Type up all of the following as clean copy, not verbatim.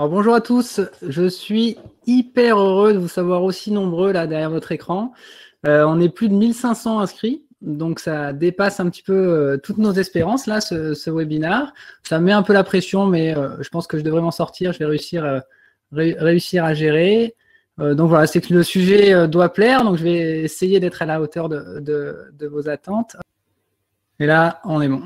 Alors bonjour à tous, je suis hyper heureux de vous savoir aussi nombreux là derrière votre écran. On est plus de 1500 inscrits, donc ça dépasse un petit peu toutes nos espérances là, ce webinaire. Ça met un peu la pression, mais je pense que je devrais m'en sortir, je vais réussir à gérer. Donc voilà, c'est que le sujet doit plaire, donc je vais essayer d'être à la hauteur de vos attentes. Et là, on est bon.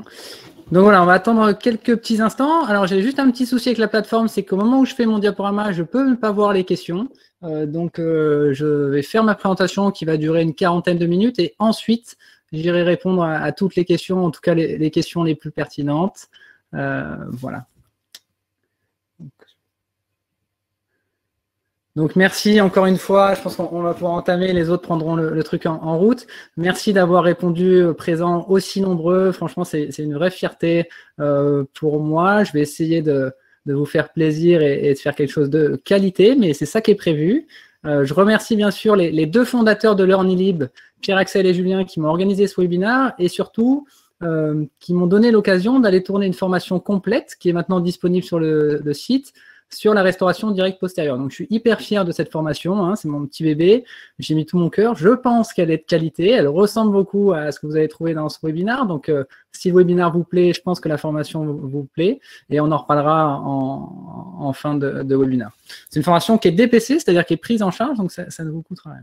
Donc voilà, on va attendre quelques petits instants. Alors j'ai juste un petit souci avec la plateforme, c'est qu'au moment où je fais mon diaporama, je ne peux pas voir les questions. Je vais faire ma présentation qui va durer une quarantaine de minutes et ensuite j'irai répondre à toutes les questions, en tout cas les questions les plus pertinentes. Voilà. Donc merci encore une fois, je pense qu'on va pouvoir entamer, les autres prendront le truc en route. Merci d'avoir répondu présent aussi nombreux, franchement c'est une vraie fierté pour moi. Je vais essayer de vous faire plaisir et de faire quelque chose de qualité, mais c'est ça qui est prévu. Je remercie bien sûr les deux fondateurs de LearnyLib, Pierre-Axel et Julien, qui m'ont organisé ce webinaire et surtout qui m'ont donné l'occasion d'aller tourner une formation complète qui est maintenant disponible sur le site, sur la restauration directe postérieure. Donc, je suis hyper fier de cette formation, hein, c'est mon petit bébé, j'ai mis tout mon cœur. Je pense qu'elle est de qualité, elle ressemble beaucoup à ce que vous avez trouvé dans ce webinaire. Donc, si le webinaire vous plaît, je pense que la formation vous plaît et on en reparlera en fin de webinaire. C'est une formation qui est DPC, c'est-à-dire qui est prise en charge, donc ça ne vous coûtera rien.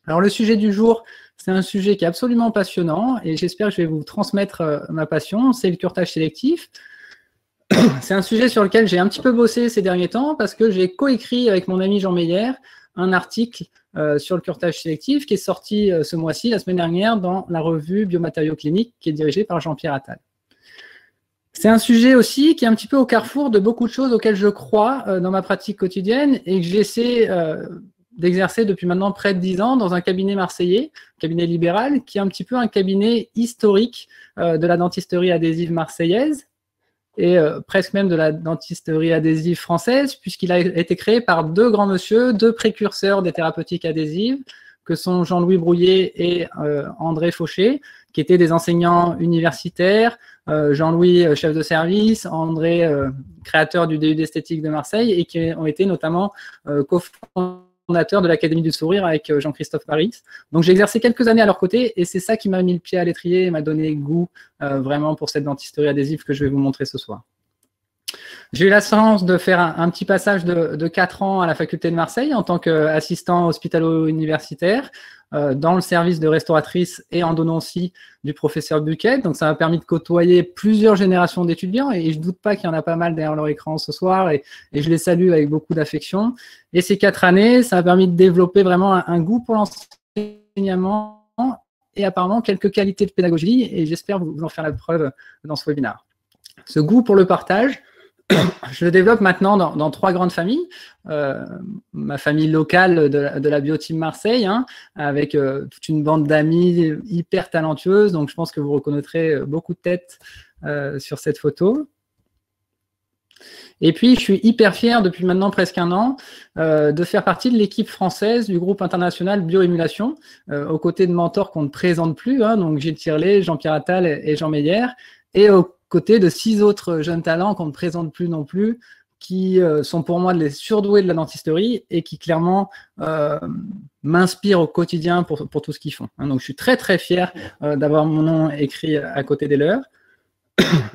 Alors, le sujet du jour, c'est un sujet qui est absolument passionnant et j'espère que je vais vous transmettre ma passion, c'est le curetage sélectif. C'est un sujet sur lequel j'ai un petit peu bossé ces derniers temps parce que j'ai coécrit avec mon ami Jean Meyer un article sur le curetage sélectif qui est sorti ce mois-ci, la semaine dernière, dans la revue Biomatériaux cliniques qui est dirigée par Jean-Pierre Attal. C'est un sujet aussi qui est un petit peu au carrefour de beaucoup de choses auxquelles je crois dans ma pratique quotidienne et que j'essaie d'exercer depuis maintenant près de 10 ans dans un cabinet marseillais, cabinet libéral, qui est un petit peu un cabinet historique de la dentisterie adhésive marseillaise et presque même de la dentisterie adhésive française, puisqu'il a été créé par deux grands monsieur, deux précurseurs des thérapeutiques adhésives, que sont Jean-Louis Brouillet et André Fauché, qui étaient des enseignants universitaires, Jean-Louis chef de service, André créateur du DU d'esthétique de Marseille, et qui ont été notamment cofondateurs de l'Académie du Sourire avec Jean-Christophe Paris. Donc j'ai exercé quelques années à leur côté et c'est ça qui m'a mis le pied à l'étrier et m'a donné goût vraiment pour cette dentisterie adhésive que je vais vous montrer ce soir. J'ai eu la chance de faire un petit passage de 4 ans à la faculté de Marseille en tant qu'assistant hospitalo-universitaire dans le service de restauratrice et endodontie du professeur Buquet. Donc ça m'a permis de côtoyer plusieurs générations d'étudiants et je ne doute pas qu'il y en a pas mal derrière leur écran ce soir et je les salue avec beaucoup d'affection. Et ces 4 années, ça m'a permis de développer vraiment un goût pour l'enseignement et apparemment quelques qualités de pédagogie et j'espère vous en faire la preuve dans ce webinaire. Ce goût pour le partage, je le développe maintenant dans 3 grandes familles. Ma famille locale de la Bioteam Marseille, hein, avec toute une bande d'amis hyper talentueuses. Donc, je pense que vous reconnaîtrez beaucoup de têtes sur cette photo. Et puis, je suis hyper fier depuis maintenant presque 1 an de faire partie de l'équipe française du groupe international Bioémulation, aux côtés de mentors qu'on ne présente plus, hein, donc Gilles Tirlet, Jean-Pierre Attal et Jean Meyer, et aux côté de 6 autres jeunes talents qu'on ne présente plus non plus, qui sont pour moi les surdoués de la dentisterie et qui clairement m'inspirent au quotidien pour tout ce qu'ils font. Hein, donc je suis très très fier d'avoir mon nom écrit à côté des leurs.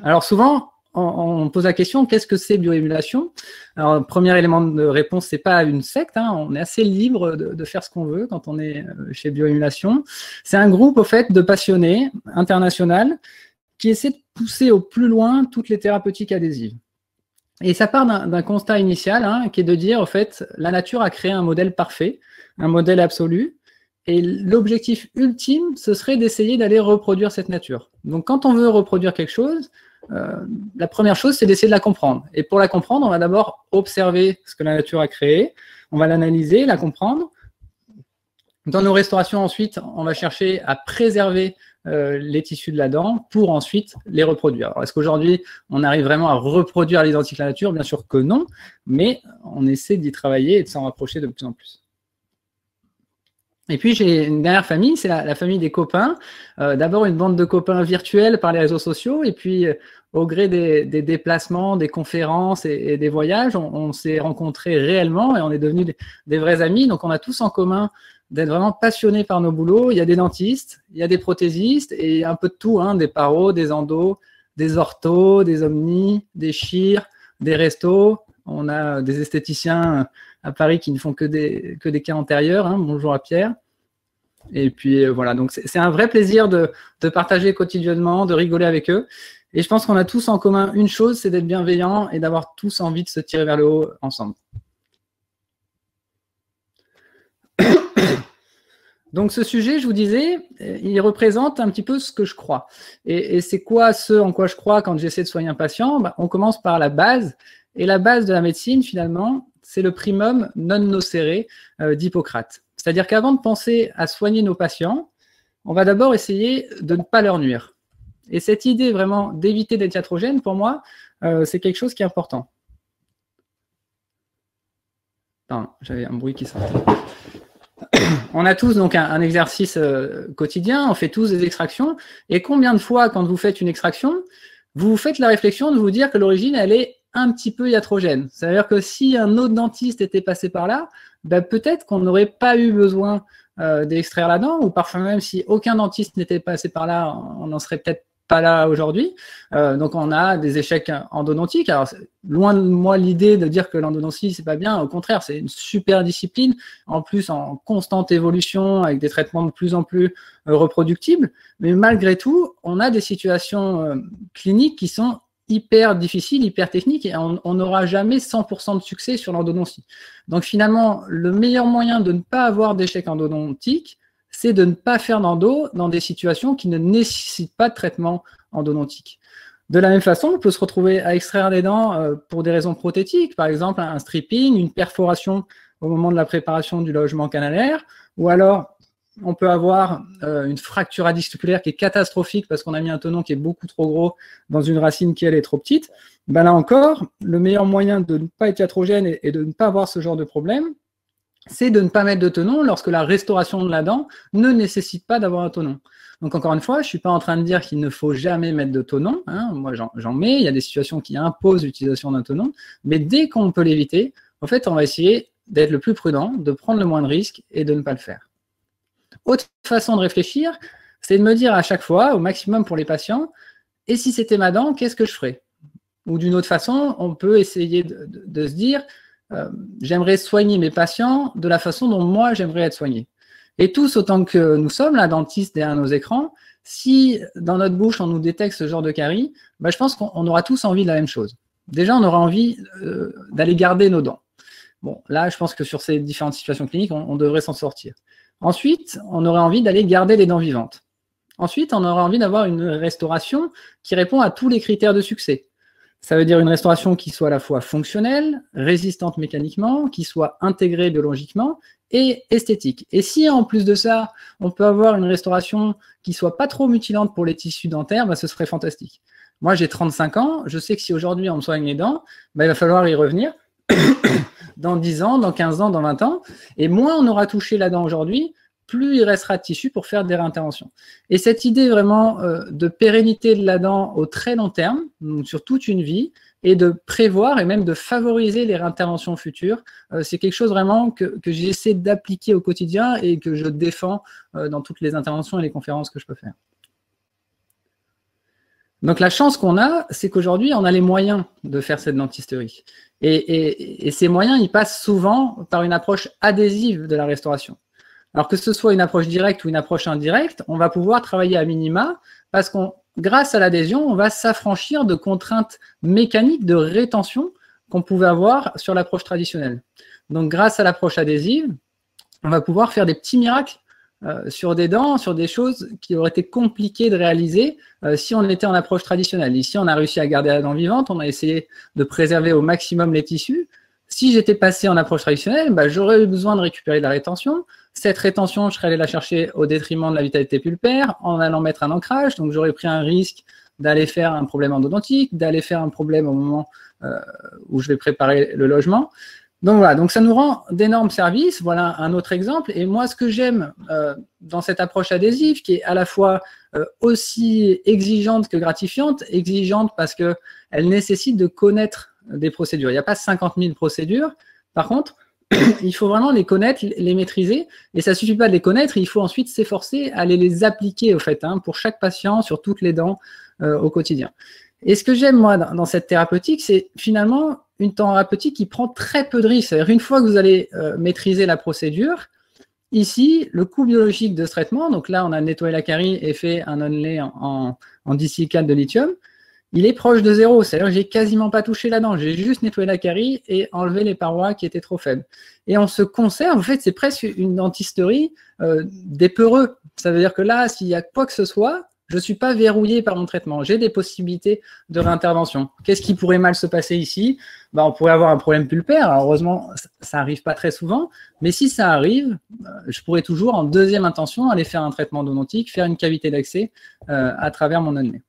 Alors souvent, on pose la question, qu'est-ce que c'est bioémulation? Alors, premier élément de réponse, c'est pas une secte, hein, on est assez libre de faire ce qu'on veut quand on est chez Bioémulation. C'est un groupe, au fait, de passionnés international qui essaie de pousser au plus loin toutes les thérapeutiques adhésives. Et ça part d'un constat initial, hein, qui est de dire, en fait, la nature a créé un modèle parfait, un modèle absolu, et l'objectif ultime, ce serait d'essayer d'aller reproduire cette nature. Donc, quand on veut reproduire quelque chose, la première chose, c'est d'essayer de la comprendre. Et pour la comprendre, on va d'abord observer ce que la nature a créé, on va l'analyser, la comprendre. Dans nos restaurations, ensuite, on va chercher à préserver les tissus de la dent pour ensuite les reproduire. Est-ce qu'aujourd'hui, on arrive vraiment à reproduire à l'identique la nature? Bien sûr que non, mais on essaie d'y travailler et de s'en rapprocher de plus en plus. Et puis, j'ai une dernière famille, c'est la famille des copains. D'abord, une bande de copains virtuels par les réseaux sociaux. Et puis, au gré des déplacements, des conférences et des voyages, on s'est rencontrés réellement et on est devenus des vrais amis. Donc, on a tous en commun d'être vraiment passionnés par nos boulots. Il y a des dentistes, il y a des prothésistes et un peu de tout, hein, des paros, des endos, des orthos, des omnis, des chires, des restos. On a des esthéticiens à Paris qui ne font que des cas antérieurs. Hein. Bonjour à Pierre. Et puis voilà, donc c'est un vrai plaisir de partager quotidiennement, de rigoler avec eux. Et je pense qu'on a tous en commun une chose, c'est d'être bienveillants et d'avoir tous envie de se tirer vers le haut ensemble. Donc ce sujet, je vous disais, il représente un petit peu ce que je crois. Et c'est quoi ce en quoi je crois quand j'essaie de soigner un patient? On commence par la base. Et la base de la médecine, finalement, c'est le primum non nocere d'Hippocrate. C'est-à-dire qu'avant de penser à soigner nos patients, on va d'abord essayer de ne pas leur nuire. Et cette idée vraiment d'éviter d'être iatrogène, pour moi, c'est quelque chose qui est important. Pardon, j'avais un bruit qui sortait. On a tous donc un exercice quotidien, on fait tous des extractions. Et combien de fois, quand vous faites une extraction, vous faites la réflexion de vous dire que l'origine, elle est un petit peu iatrogène. C'est-à-dire que si un autre dentiste était passé par là, ben peut-être qu'on n'aurait pas eu besoin d'extraire la dent, ou parfois même si aucun dentiste n'était passé par là, on n'en serait peut-être pas là aujourd'hui. Donc on a des échecs endodontiques. Alors loin de moi l'idée de dire que l'endodontie c'est pas bien, au contraire c'est une super discipline, en plus en constante évolution avec des traitements de plus en plus reproductibles, mais malgré tout on a des situations cliniques qui sont hyper difficiles, hyper techniques, et on n'aura jamais 100% de succès sur l'endodontie. Donc finalement le meilleur moyen de ne pas avoir d'échec endodontique, c'est de ne pas faire d'endo dans des situations qui ne nécessitent pas de traitement endodontique. De la même façon, on peut se retrouver à extraire des dents pour des raisons prothétiques, par exemple un stripping, une perforation au moment de la préparation du logement canalaire, ou alors on peut avoir une fracture adducticulaire qui est catastrophique parce qu'on a mis un tenon qui est beaucoup trop gros dans une racine qui elle est trop petite. Ben là encore, le meilleur moyen de ne pas être iatrogène et de ne pas avoir ce genre de problème, c'est de ne pas mettre de tenon lorsque la restauration de la dent ne nécessite pas d'avoir un tenon. Donc encore une fois, je ne suis pas en train de dire qu'il ne faut jamais mettre de tenon. Hein. Moi, j'en mets. Il y a des situations qui imposent l'utilisation d'un tenon. Mais dès qu'on peut l'éviter, en fait, on va essayer d'être le plus prudent, de prendre le moins de risques et de ne pas le faire. Autre façon de réfléchir, c'est de me dire à chaque fois, au maximum pour les patients, et si c'était ma dent, qu'est-ce que je ferais? Ou d'une autre façon, on peut essayer de se dire, j'aimerais soigner mes patients de la façon dont moi j'aimerais être soigné. Et tous, autant que nous sommes, là, dentistes derrière nos écrans, si dans notre bouche on nous détecte ce genre de caries, ben, je pense qu'on aura tous envie de la même chose. Déjà, on aura envie d'aller garder nos dents. Bon, là, je pense que sur ces différentes situations cliniques, on devrait s'en sortir. Ensuite, on aurait envie d'aller garder les dents vivantes. Ensuite, on aurait envie d'avoir une restauration qui répond à tous les critères de succès. Ça veut dire une restauration qui soit à la fois fonctionnelle, résistante mécaniquement, qui soit intégrée biologiquement et esthétique. Et si en plus de ça, on peut avoir une restauration qui soit pas trop mutilante pour les tissus dentaires, bah, ce serait fantastique. Moi, j'ai 35 ans, je sais que si aujourd'hui on me soigne les dents, bah, il va falloir y revenir dans 10 ans, dans 15 ans, dans 20 ans. Et moins on aura touché la dent aujourd'hui, plus il restera de tissu pour faire des réinterventions. Et cette idée vraiment de pérennité de la dent au très long terme, donc sur toute une vie, et de prévoir et même de favoriser les réinterventions futures, c'est quelque chose vraiment que j'essaie d'appliquer au quotidien et que je défends dans toutes les interventions et les conférences que je peux faire. Donc la chance qu'on a, c'est qu'aujourd'hui, on a les moyens de faire cette dentisterie. Et ces moyens, ils passent souvent par une approche adhésive de la restauration. Alors que ce soit une approche directe ou une approche indirecte, on va pouvoir travailler à minima parce qu'on, grâce à l'adhésion, on va s'affranchir de contraintes mécaniques de rétention qu'on pouvait avoir sur l'approche traditionnelle. Donc grâce à l'approche adhésive, on va pouvoir faire des petits miracles sur des dents, sur des choses qui auraient été compliquées de réaliser si on était en approche traditionnelle. Ici, on a réussi à garder la dent vivante, on a essayé de préserver au maximum les tissus. Si j'étais passé en approche traditionnelle, bah, j'aurais eu besoin de récupérer de la rétention. Cette rétention, je serais allé la chercher au détriment de la vitalité pulpaire en allant mettre un ancrage. Donc, j'aurais pris un risque d'aller faire un problème endodontique, d'aller faire un problème au moment où je vais préparer le logement. Donc voilà, donc ça nous rend d'énormes services. Voilà un autre exemple. Et moi, ce que j'aime dans cette approche adhésive, qui est à la fois aussi exigeante que gratifiante, exigeante parce qu'elle nécessite de connaître des procédures. Il n'y a pas 50 000 procédures. Par contre, il faut vraiment les connaître, les maîtriser. Et ça ne suffit pas de les connaître, il faut ensuite s'efforcer à les appliquer, au fait, hein, pour chaque patient, sur toutes les dents au quotidien. Et ce que j'aime, moi, dans cette thérapeutique, c'est finalement une thérapeutique qui prend très peu de risques. C'est-à-dire, une fois que vous allez maîtriser la procédure, ici, le coût biologique de ce traitement, donc là, on a nettoyé la carie et fait un onlay en disilicate de lithium, il est proche de zéro. C'est-à-dire que j'ai quasiment pas touché la dent. J'ai juste nettoyé la carie et enlevé les parois qui étaient trop faibles. Et on se conserve, en fait, c'est presque une dentisterie des peureux. Ça veut dire que là, s'il y a quoi que ce soit, je ne suis pas verrouillé par mon traitement. J'ai des possibilités de réintervention. Qu'est-ce qui pourrait mal se passer ici? On pourrait avoir un problème pulpaire. Alors, heureusement, ça n'arrive pas très souvent. Mais si ça arrive, je pourrais toujours, en deuxième intention, aller faire un traitement endodontique, faire une cavité d'accès à travers mon onlay.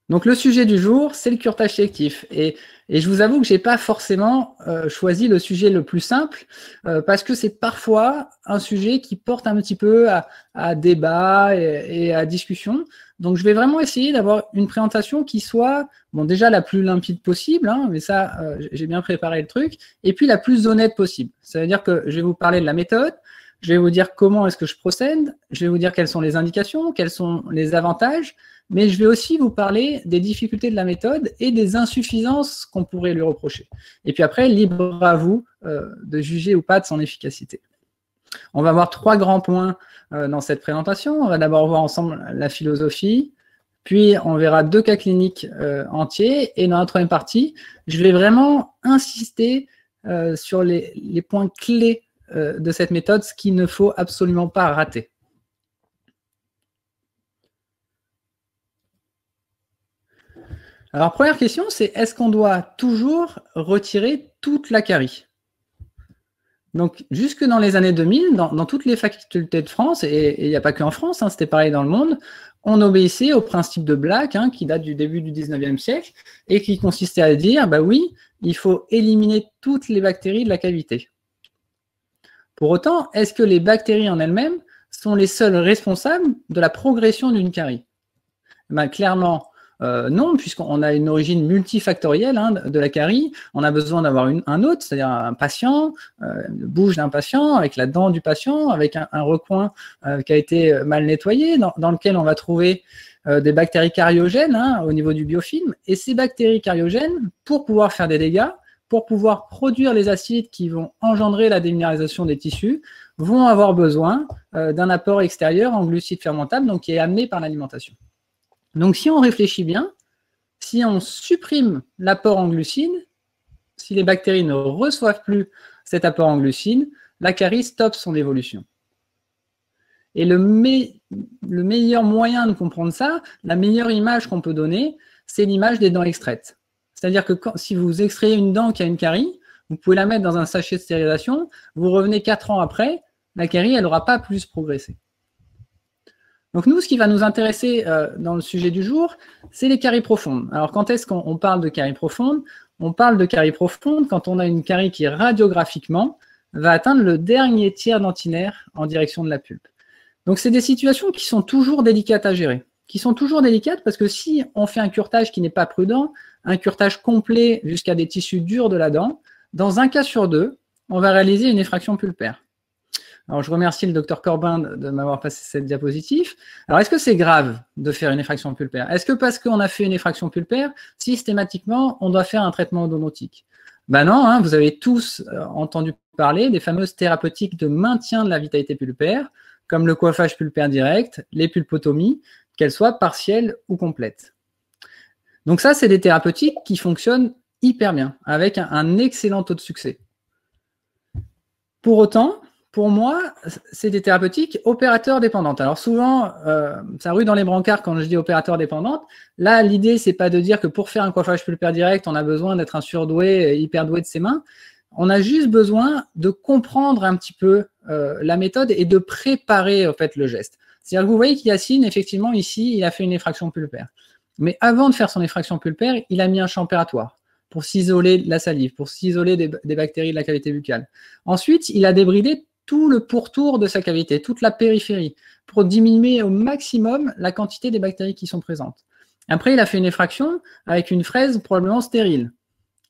Donc, le sujet du jour, c'est le curetage sélectif. Et je vous avoue que je n'ai pas forcément choisi le sujet le plus simple parce que c'est parfois un sujet qui porte un petit peu à débat et à discussion. Donc, je vais vraiment essayer d'avoir une présentation qui soit, bon, déjà la plus limpide possible, hein, mais ça, j'ai bien préparé le truc, et puis la plus honnête possible. Ça veut dire que je vais vous parler de la méthode, je vais vous dire comment est-ce que je procède, je vais vous dire quelles sont les indications, quels sont les avantages, mais je vais aussi vous parler des difficultés de la méthode et des insuffisances qu'on pourrait lui reprocher. Et puis après, libre à vous de juger ou pas de son efficacité. On va voir 3 grands points dans cette présentation. On va d'abord voir ensemble la philosophie, puis on verra 2 cas cliniques entiers, et dans la 3e partie, je vais vraiment insister sur les points clés de cette méthode, ce qu'il ne faut absolument pas rater. Alors, première question, c'est est-ce qu'on doit toujours retirer toute la carie? Donc, jusque dans les années 2000, dans toutes les facultés de France, et il n'y a pas qu'en France, hein, c'était pareil dans le monde, on obéissait au principe de Black, hein, qui date du début du 19e siècle, et qui consistait à dire, bah oui, il faut éliminer toutes les bactéries de la cavité. Pour autant, est-ce que les bactéries en elles-mêmes sont les seules responsables de la progression d'une carie? Ben, clairement, non, puisqu'on a une origine multifactorielle hein, de la carie. On a besoin d'avoir un hôte, c'est-à-dire un patient, une bouche d'un patient, avec la dent du patient, avec un recoin qui a été mal nettoyé, dans lequel on va trouver des bactéries cariogènes hein, au niveau du biofilm. Et ces bactéries cariogènes, pour pouvoir faire des dégâts, pour pouvoir produire les acides qui vont engendrer la déminéralisation des tissus, vont avoir besoin d'un apport extérieur en glucides fermentables, donc qui est amené par l'alimentation. Donc, si on réfléchit bien, si on supprime l'apport en glucides, si les bactéries ne reçoivent plus cet apport en glucides, la carie stoppe son évolution. Et le meilleur moyen de comprendre ça, la meilleure image qu'on peut donner, c'est l'image des dents extraites. C'est-à-dire que si vous extrayez une dent qui a une carie, vous pouvez la mettre dans un sachet de stérilisation, vous revenez 4 ans après, la carie, elle n'aura pas plus progressé. Donc nous, ce qui va nous intéresser dans le sujet du jour, c'est les caries profondes. Alors quand est-ce qu'on parle de caries profondes? On parle de caries profondes quand on a une carie qui radiographiquement va atteindre le dernier tiers dentinaire en direction de la pulpe. Donc c'est des situations qui sont toujours délicates à gérer. Qui sont toujours délicates parce que si on fait un curetage qui n'est pas prudent, un curetage complet jusqu'à des tissus durs de la dent, dans un cas sur 2, on va réaliser une effraction pulpaire. Alors, je remercie le docteur Corbin de m'avoir passé cette diapositive. Alors, est-ce que c'est grave de faire une effraction pulpaire? Est-ce que parce qu'on a fait une effraction pulpaire, systématiquement, on doit faire un traitement endodontique? Ben non, hein, vous avez tous entendu parler des fameuses thérapeutiques de maintien de la vitalité pulpaire, comme le coiffage pulpaire direct, les pulpotomies, qu'elles soient partielles ou complètes. Donc ça, c'est des thérapeutiques qui fonctionnent hyper bien, avec un excellent taux de succès. Pour autant, pour moi, c'est des thérapeutiques opérateurs dépendantes. Alors souvent, ça rue dans les brancards quand je dis opérateur dépendante. Là, l'idée, c'est pas de dire que pour faire un coiffage pulpaire direct, on a besoin d'être un surdoué, hyper doué de ses mains. On a juste besoin de comprendre un petit peu la méthode et de préparer en fait le geste. C'est-à-dire que vous voyez qu'Yacine, effectivement, ici, il a fait une effraction pulpaire. Mais avant de faire son effraction pulpaire, il a mis un champ opératoire pour s'isoler de la salive, pour s'isoler des bactéries de la cavité buccale. Ensuite, il a débridé tout le pourtour de sa cavité, toute la périphérie, pour diminuer au maximum la quantité des bactéries qui sont présentes. Après, il a fait une effraction avec une fraise probablement stérile.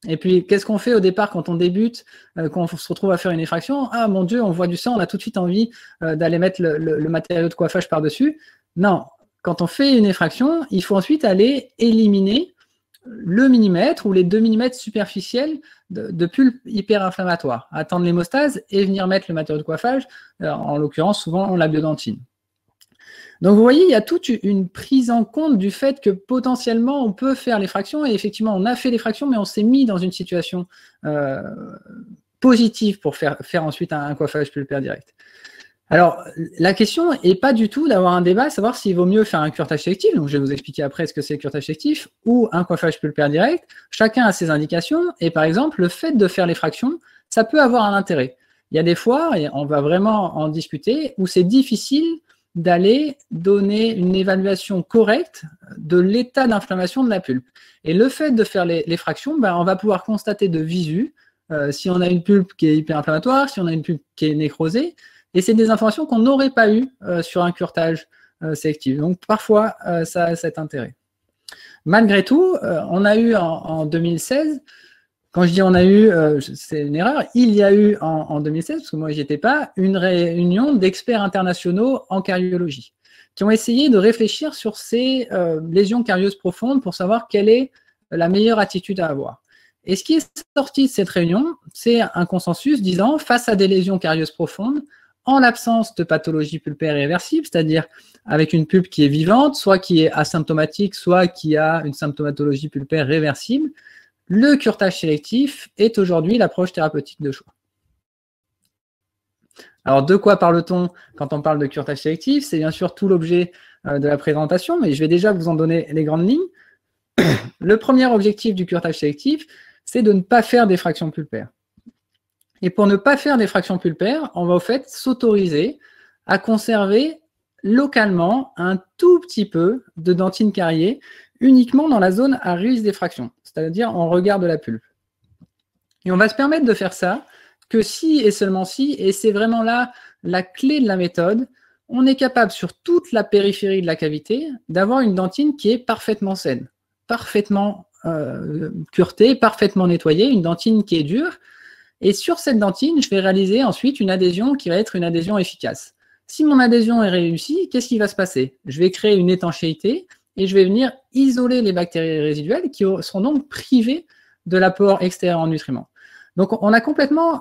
Et puis, qu'est-ce qu'on fait au départ quand on débute, quand on se retrouve à faire une effraction? Ah mon Dieu, on voit du sang, on a tout de suite envie d'aller mettre le matériau de coiffage par-dessus. Non, quand on fait une effraction, il faut ensuite aller éliminer le millimètre ou les 2 mm superficiels de pulpe hyperinflammatoire, attendre l'hémostase et venir mettre le matériau de coiffage, en l'occurrence souvent la biodentine. Donc vous voyez, il y a toute une prise en compte du fait que potentiellement on peut faire l'effraction, et effectivement on a fait l'effraction, mais on s'est mis dans une situation positive pour faire ensuite un coiffage pulpaire direct. Alors, la question n'est pas du tout d'avoir un débat, savoir s'il vaut mieux faire un curetage sélectif, donc je vais vous expliquer après ce que c'est le curetage sélectif, ou un coiffage pulpaire direct. Chacun a ses indications, et par exemple, le fait de faire l'effraction, ça peut avoir un intérêt. Il y a des fois, et on va vraiment en discuter, où c'est difficile d'aller donner une évaluation correcte de l'état d'inflammation de la pulpe. Et le fait de faire l'effraction, on va pouvoir constater de visu si on a une pulpe qui est hyperinflammatoire, si on a une pulpe qui est nécrosée, et c'est des informations qu'on n'aurait pas eues sur un curetage sélectif. Donc parfois, ça a cet intérêt. Malgré tout, on a eu en 2016, quand je dis on a eu, c'est une erreur, il y a eu en 2016, parce que moi j'y étais pas, une réunion d'experts internationaux en cariologie, qui ont essayé de réfléchir sur ces lésions carieuses profondes pour savoir quelle est la meilleure attitude à avoir. Et ce qui est sorti de cette réunion, c'est un consensus disant, face à des lésions carieuses profondes, en l'absence de pathologie pulpaire réversible, c'est-à-dire avec une pulpe qui est vivante, soit qui est asymptomatique, soit qui a une symptomatologie pulpaire réversible, le curetage sélectif est aujourd'hui l'approche thérapeutique de choix. Alors, de quoi parle-t-on quand on parle de curetage sélectif? C'est bien sûr tout l'objet de la présentation, mais je vais déjà vous en donner les grandes lignes. Le premier objectif du curetage sélectif, c'est de ne pas faire d'effraction pulpaire. Et pour ne pas faire d'effraction pulpaire, on va au fait s'autoriser à conserver localement un tout petit peu de dentine cariée uniquement dans la zone à risque d'effraction, c'est-à-dire en regard de la pulpe. Et on va se permettre de faire ça que si et seulement si, et c'est vraiment là la clé de la méthode, on est capable sur toute la périphérie de la cavité d'avoir une dentine qui est parfaitement saine, parfaitement curetée, parfaitement nettoyée, une dentine qui est dure. Et sur cette dentine, je vais réaliser ensuite une adhésion qui va être une adhésion efficace. Si mon adhésion est réussie, qu'est-ce qui va se passer? Je vais créer une étanchéité et je vais venir isoler les bactéries résiduelles qui seront donc privées de l'apport extérieur en nutriments. Donc, on a complètement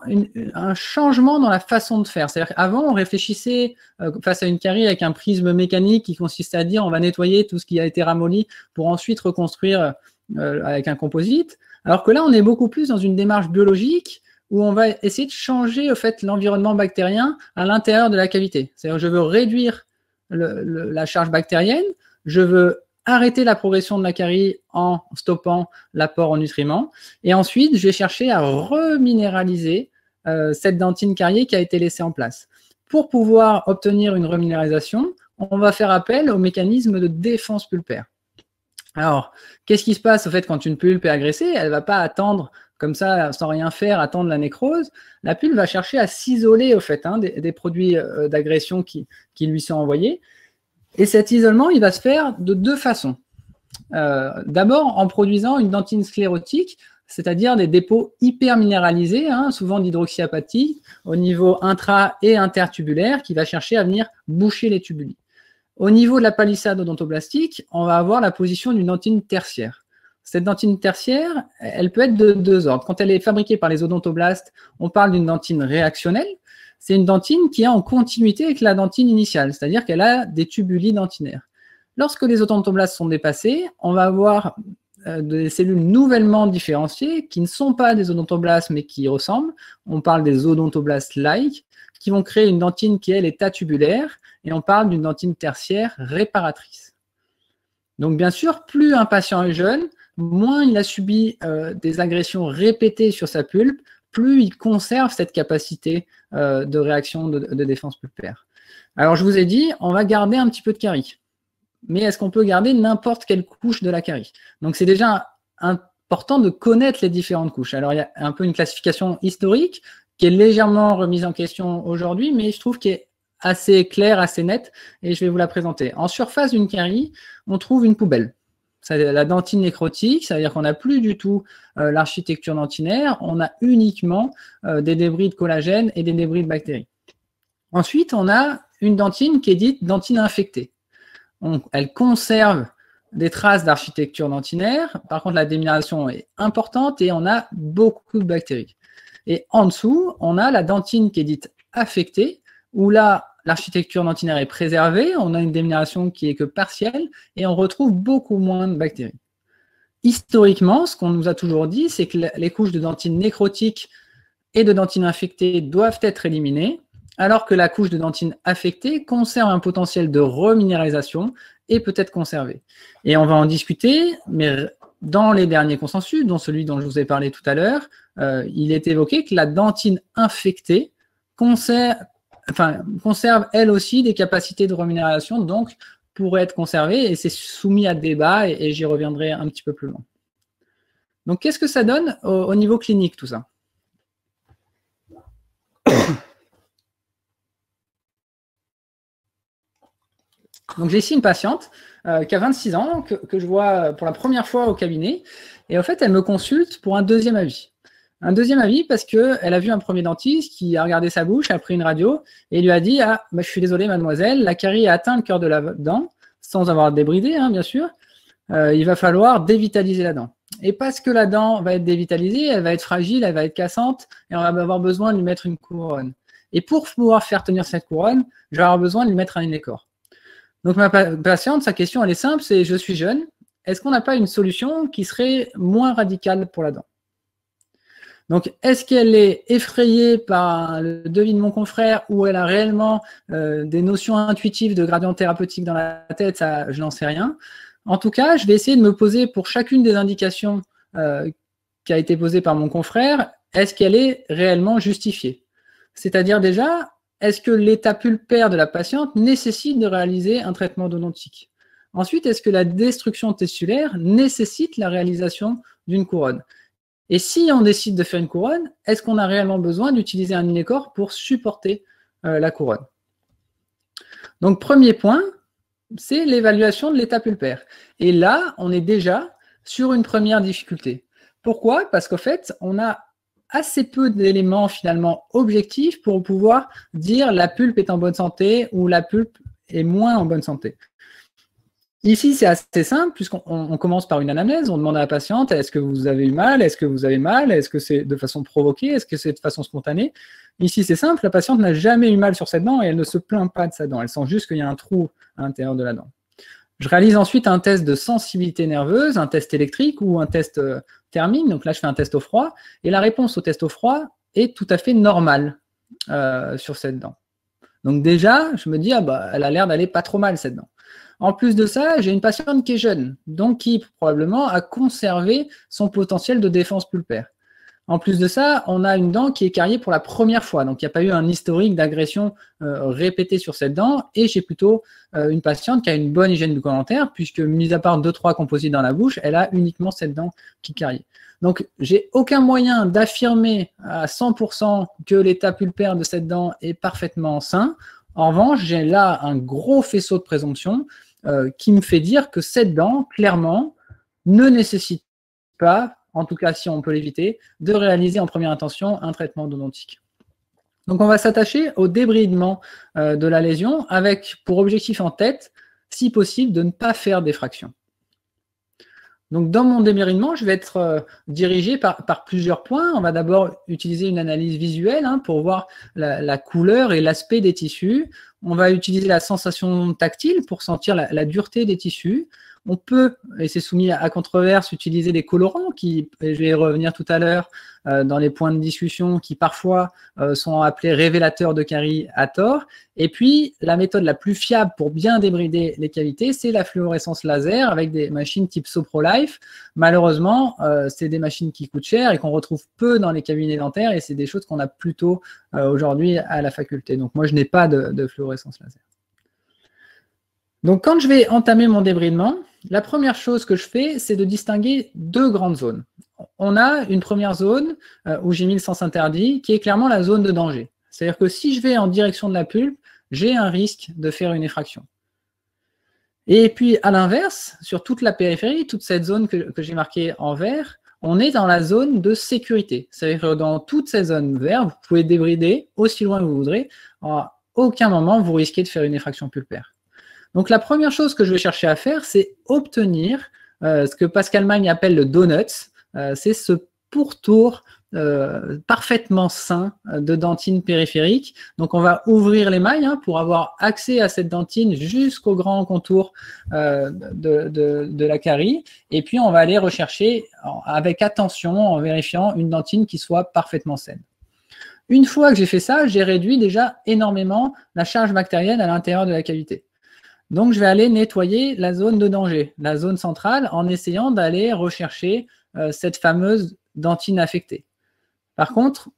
un changement dans la façon de faire. C'est-à-dire qu'avant, on réfléchissait face à une carie avec un prisme mécanique qui consistait à dire on va nettoyer tout ce qui a été ramolli pour ensuite reconstruire avec un composite. Alors que là, on est beaucoup plus dans une démarche biologique où on va essayer de changer au fait l'environnement bactérien à l'intérieur de la cavité. C'est-à-dire je veux réduire la charge bactérienne, je veux arrêter la progression de la carie en stoppant l'apport en nutriments, et ensuite je vais chercher à reminéraliser cette dentine cariée qui a été laissée en place. Pour pouvoir obtenir une reminéralisation, on va faire appel au mécanisme de défense pulpaire. Alors, qu'est-ce qui se passe au fait quand une pulpe est agressée? Elle ne va pas attendre comme ça, sans rien faire, attendre la nécrose. La pulpe va chercher à s'isoler au fait des produits d'agression qui lui sont envoyés. Et cet isolement, il va se faire de deux façons. D'abord, en produisant une dentine sclérotique, c'est-à-dire des dépôts hyperminéralisés, souvent d'hydroxyapatite, au niveau intra- et intertubulaire, qui va chercher à venir boucher les tubuli. Au niveau de la palissade odontoblastique, on va avoir la position d'une dentine tertiaire. Cette dentine tertiaire, elle peut être de deux ordres. Quand elle est fabriquée par les odontoblastes, on parle d'une dentine réactionnelle. C'est une dentine qui est en continuité avec la dentine initiale, c'est-à-dire qu'elle a des tubuli dentinaires. Lorsque les odontoblastes sont dépassés, on va avoir des cellules nouvellement différenciées qui ne sont pas des odontoblastes mais qui y ressemblent. On parle des odontoblastes-like qui vont créer une dentine qui, elle, est atubulaire, et on parle d'une dentine tertiaire réparatrice. Donc, bien sûr, plus un patient est jeune, moins il a subi des agressions répétées sur sa pulpe, plus il conserve cette capacité de réaction de défense pulpaire. Alors, je vous ai dit, on va garder un petit peu de carie. Mais est-ce qu'on peut garder n'importe quelle couche de la carie? Donc, c'est déjà un important de connaître les différentes couches. Alors, il y a un peu une classification historique qui est légèrement remise en question aujourd'hui, mais je trouve qu'elle est assez claire, assez nette, et je vais vous la présenter. En surface d'une carie, on trouve une poubelle. C'est la dentine nécrotique, ça veut dire qu'on n'a plus du tout l'architecture dentinaire, on a uniquement des débris de collagène et des débris de bactéries. Ensuite, on a une dentine qui est dite dentine infectée. Elle conserve des traces d'architecture dentinaire, par contre la déminération est importante et on a beaucoup de bactéries. Et en dessous, on a la dentine qui est dite affectée, où là, l'architecture dentinaire est préservée, on a une déminération qui est que partielle, et on retrouve beaucoup moins de bactéries. Historiquement, ce qu'on nous a toujours dit, c'est que les couches de dentine nécrotique et de dentine infectée doivent être éliminées, alors que la couche de dentine affectée conserve un potentiel de reminéralisation et peut être conservée. Et on va en discuter, mais dans les derniers consensus, dont celui dont je vous ai parlé tout à l'heure, il est évoqué que la dentine infectée conserve elle aussi des capacités de reminéralisation, donc pourrait être conservée, et c'est soumis à débat, et j'y reviendrai un petit peu plus loin. Donc, qu'est-ce que ça donne au niveau clinique, tout ça? Donc, j'ai ici une patiente qui a 26 ans, que je vois pour la première fois au cabinet, et en fait, elle me consulte pour un deuxième avis. Un deuxième avis parce qu'elle a vu un premier dentiste qui a regardé sa bouche, a pris une radio et lui a dit « Ah, bah, je suis désolé mademoiselle, la carie a atteint le cœur de la dent, sans avoir débridé, hein, bien sûr. Il va falloir dévitaliser la dent. Et parce que la dent va être dévitalisée, elle va être fragile, elle va être cassante et on va avoir besoin de lui mettre une couronne. Et pour pouvoir faire tenir cette couronne, je vais avoir besoin de lui mettre un inécor. » Donc ma patiente, sa question elle est simple, c'est « Je suis jeune, est-ce qu'on n'a pas une solution qui serait moins radicale pour la dent ?» Donc, est-ce qu'elle est effrayée par le devis de mon confrère ou elle a réellement des notions intuitives de gradient thérapeutique dans la tête? Ça, je n'en sais rien. En tout cas, je vais essayer de me poser pour chacune des indications qui a été posée par mon confrère, est-ce qu'elle est réellement justifiée? C'est-à-dire déjà, est-ce que l'état pulpaire de la patiente nécessite de réaliser un traitement odontique? Ensuite, est-ce que la destruction tessulaire nécessite la réalisation d'une couronne? Et si on décide de faire une couronne, est-ce qu'on a réellement besoin d'utiliser un inécor pour supporter la couronne? Donc, premier point, c'est l'évaluation de l'état pulpaire. Et là, on est déjà sur une première difficulté. Pourquoi? Parce qu'en fait, on a assez peu d'éléments finalement objectifs pour pouvoir dire la pulpe est en bonne santé ou la pulpe est moins en bonne santé. Ici, c'est assez simple, puisqu'on commence par une anamnèse, on demande à la patiente, est-ce que vous avez eu mal, est-ce que vous avez mal, est-ce que c'est de façon provoquée, est-ce que c'est de façon spontanée? Ici, c'est simple, la patiente n'a jamais eu mal sur cette dent et elle ne se plaint pas de sa dent, elle sent juste qu'il y a un trou à l'intérieur de la dent. Je réalise ensuite un test de sensibilité nerveuse, un test électrique ou un test thermique, donc là je fais un test au froid, et la réponse au test au froid est tout à fait normale sur cette dent. Donc déjà, je me dis, ah bah, elle a l'air d'aller pas trop mal cette dent. En plus de ça, j'ai une patiente qui est jeune, donc qui probablement a conservé son potentiel de défense pulpaire. En plus de ça, on a une dent qui est cariée pour la première fois, donc il n'y a pas eu un historique d'agression répétée sur cette dent, et j'ai plutôt une patiente qui a une bonne hygiène bucco-dentaire, puisque mis à part 2-3 composites dans la bouche, elle a uniquement cette dent qui carie. Donc, j'ai aucun moyen d'affirmer à 100% que l'état pulpaire de cette dent est parfaitement sain. En revanche, j'ai là un gros faisceau de présomption qui me fait dire que cette dent, clairement, ne nécessite pas, en tout cas si on peut l'éviter, de réaliser en première intention un traitement odontique. Donc on va s'attacher au débridement de la lésion avec pour objectif en tête, si possible, de ne pas faire d'effraction. Donc dans mon débridement, je vais être dirigé par plusieurs points. On va d'abord utiliser une analyse visuelle pour voir la couleur et l'aspect des tissus. On va utiliser la sensation tactile pour sentir la dureté des tissus. On peut, et c'est soumis à controverse, utiliser des colorants qui, et je vais y revenir tout à l'heure dans les points de discussion, qui parfois sont appelés révélateurs de caries à tort. Et puis, la méthode la plus fiable pour bien débrider les cavités, c'est la fluorescence laser avec des machines type SoproLife. Malheureusement, c'est des machines qui coûtent cher et qu'on retrouve peu dans les cabinets dentaires et c'est des choses qu'on a plutôt aujourd'hui à la faculté. Donc, moi, je n'ai pas de fluorescence laser. Donc, quand je vais entamer mon débridement, la première chose que je fais, c'est de distinguer deux grandes zones. on a une première zone où j'ai mis le sens interdit, qui est clairement la zone de danger. C'est-à-dire que si je vais en direction de la pulpe, j'ai un risque de faire une effraction. Et puis, à l'inverse, sur toute la périphérie, toute cette zone que j'ai marquée en vert, on est dans la zone de sécurité. C'est-à-dire que dans toute cette zone verte, vous pouvez débrider aussi loin que vous voudrez. À aucun moment, vous risquez de faire une effraction pulpaire. Donc, la première chose que je vais chercher à faire, c'est obtenir ce que Pascal Magne appelle le donut. C'est ce pourtour parfaitement sain de dentine périphérique. Donc, on va ouvrir l'émail pour avoir accès à cette dentine jusqu'au grand contour de la carie. Et puis, on va aller rechercher avec attention, en vérifiant une dentine qui soit parfaitement saine. Une fois que j'ai fait ça, j'ai réduit déjà énormément la charge bactérienne à l'intérieur de la cavité. Donc, je vais aller nettoyer la zone de danger, la zone centrale, en essayant d'aller rechercher cette fameuse dentine affectée. Par contre,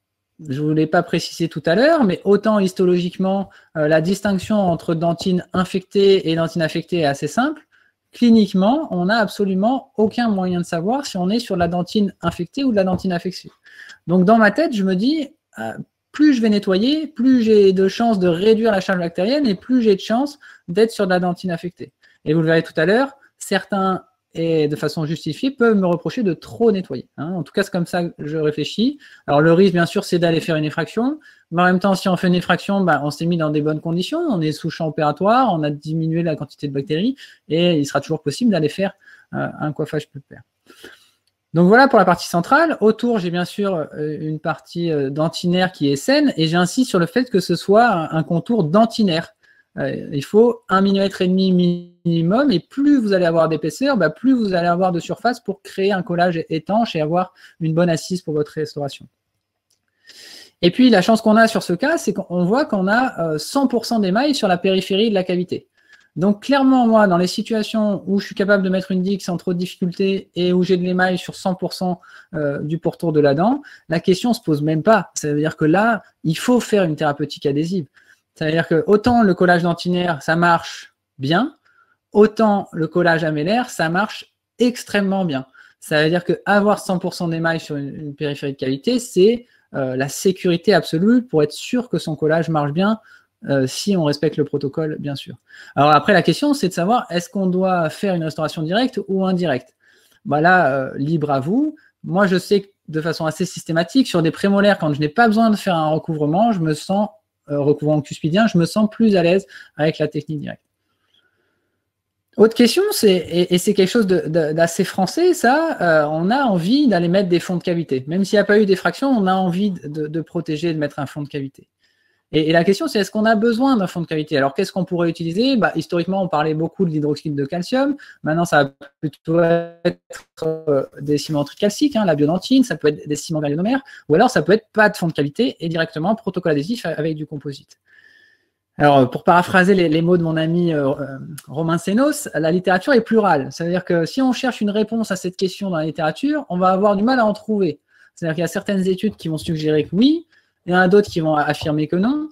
je ne vous l'ai pas précisé tout à l'heure, mais autant histologiquement, la distinction entre dentine infectée et dentine affectée est assez simple. Cliniquement, on n'a absolument aucun moyen de savoir si on est sur la dentine infectée ou de la dentine affectée. Donc, dans ma tête, je me dis, plus je vais nettoyer, plus j'ai de chances de réduire la charge bactérienne et plus j'ai de chances d'être sur de la dentine affectée. Et vous le verrez tout à l'heure, certains, et de façon justifiée, peuvent me reprocher de trop nettoyer. En tout cas, c'est comme ça que je réfléchis. Alors, le risque, bien sûr, c'est d'aller faire une effraction. Mais en même temps, si on fait une effraction, on s'est mis dans des bonnes conditions. On est sous champ opératoire, on a diminué la quantité de bactéries et il sera toujours possible d'aller faire un coiffage pulpaire. Donc voilà pour la partie centrale. Autour, j'ai bien sûr une partie dentinaire qui est saine et j'insiste sur le fait que ce soit un contour dentinaire. Il faut 1,5 mm minimum et plus vous allez avoir d'épaisseur, plus vous allez avoir de surface pour créer un collage étanche et avoir une bonne assise pour votre restauration. Et puis la chance qu'on a sur ce cas, c'est qu'on voit qu'on a 100% d'émail sur la périphérie de la cavité. Donc clairement, moi, dans les situations où je suis capable de mettre une digue sans trop de difficulté et où j'ai de l'émail sur 100% du pourtour de la dent, la question ne se pose même pas. Ça veut dire que là, il faut faire une thérapeutique adhésive. C'est-à-dire que autant le collage dentinaire, ça marche bien, autant le collage amélaire, ça marche extrêmement bien. Ça veut dire qu'avoir 100% d'émail sur une périphérie de cavité, c'est la sécurité absolue pour être sûr que son collage marche bien, si on respecte le protocole, bien sûr. Alors après, la question, c'est de savoir, est-ce qu'on doit faire une restauration directe ou indirecte? Là, libre à vous. Moi, je sais que de façon assez systématique, sur des prémolaires, quand je n'ai pas besoin de faire un recouvrement, je me sens, recouvrement cuspidien, je me sens plus à l'aise avec la technique directe. Autre question, et c'est quelque chose d'assez français, ça, on a envie d'aller mettre des fonds de cavité. Même s'il n'y a pas eu d'effraction, on a envie de protéger, de mettre un fond de cavité. Et la question, c'est est-ce qu'on a besoin d'un fond de cavité? Alors, qu'est-ce qu'on pourrait utiliser? Historiquement, on parlait beaucoup de l'hydroxyde de calcium. Maintenant, ça va plutôt être des ciments tricalciques, la biodentine, ça peut être des ciments galionomères, ou alors ça peut être pas de fond de cavité et directement protocole adhésif avec du composite. Alors, pour paraphraser les mots de mon ami Romain Sénos, la littérature est plurale. C'est-à-dire que si on cherche une réponse à cette question dans la littérature, on va avoir du mal à en trouver. C'est-à-dire qu'il y a certaines études qui vont suggérer que oui, il y en a d'autres qui vont affirmer que non.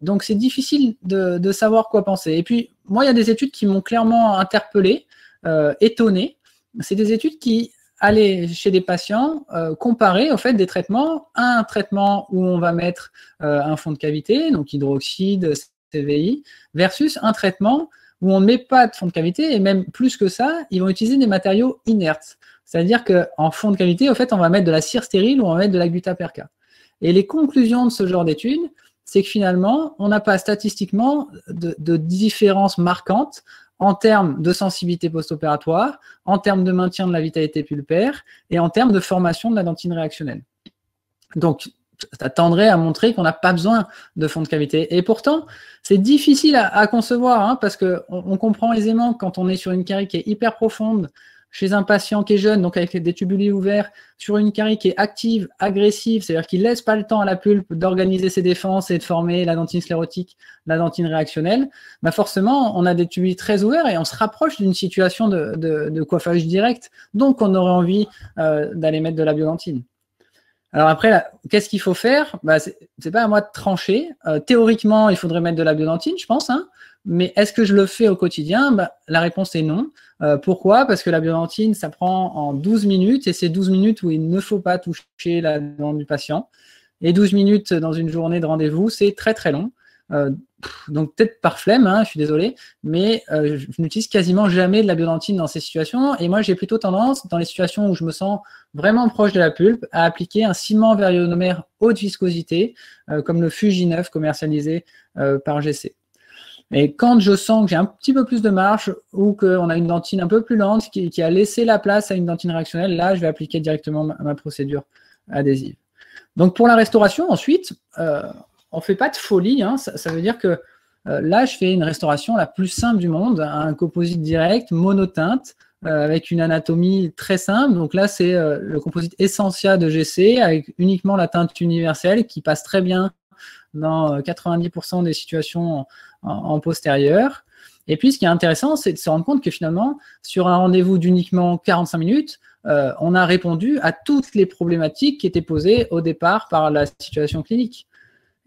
Donc, c'est difficile de savoir quoi penser. Et puis, moi, il y a des études qui m'ont clairement interpellé, étonné. C'est des études qui allaient chez des patients comparer au fait des traitements, un traitement où on va mettre un fond de cavité, donc hydroxyde, CVI, versus un traitement où on ne met pas de fond de cavité, et même plus que ça, ils vont utiliser des matériaux inertes. C'est-à-dire qu'en fond de cavité, au fait, on va mettre de la cire stérile ou on va mettre de la gutta-perca. Et les conclusions de ce genre d'études, c'est que finalement, on n'a pas statistiquement de différence marquante en termes de sensibilité post-opératoire, en termes de maintien de la vitalité pulpaire et en termes de formation de la dentine réactionnelle. Donc, ça tendrait à montrer qu'on n'a pas besoin de fond de cavité. Et pourtant, c'est difficile à concevoir parce qu'on comprend aisément quand on est sur une carie qui est hyper profonde, chez un patient qui est jeune, donc avec des tubuli ouverts, sur une carie qui est active, agressive, c'est-à-dire qu'il ne laisse pas le temps à la pulpe d'organiser ses défenses et de former la dentine sclérotique, la dentine réactionnelle, forcément, on a des tubuli très ouverts et on se rapproche d'une situation de coiffage direct. Donc, on aurait envie d'aller mettre de la biodentine. Alors après, qu'est-ce qu'il faut faire? C'est pas à moi de trancher. Théoriquement, il faudrait mettre de la biodentine, je pense. Mais est-ce que je le fais au quotidien? La réponse est non. Pourquoi? Parce que la biodentine, ça prend en 12 minutes et c'est 12 minutes où il ne faut pas toucher la dent du patient. Et 12 minutes dans une journée de rendez-vous, c'est très très long. Donc peut-être par flemme, hein, je suis désolé, mais je n'utilise quasiment jamais de la biodentine dans ces situations. Et moi, j'ai plutôt tendance, dans les situations où je me sens vraiment proche de la pulpe, à appliquer un ciment vers ionomère haute viscosité, comme le Fuji9 commercialisé par GC. Mais quand je sens que j'ai un petit peu plus de marge ou qu'on a une dentine un peu plus lente qui a laissé la place à une dentine réactionnelle, là, je vais appliquer directement ma procédure adhésive. Donc pour la restauration, ensuite, on ne fait pas de folie. Hein. Ça veut dire que là, je fais une restauration la plus simple du monde, un composite direct, monoteinte, avec une anatomie très simple. Donc là, c'est le composite Essentia de GC, avec uniquement la teinte universelle qui passe très bien dans 90% des situations en postérieur. Et puis, ce qui est intéressant, c'est de se rendre compte que finalement, sur un rendez-vous d'uniquement 45 minutes, on a répondu à toutes les problématiques qui étaient posées au départ par la situation clinique.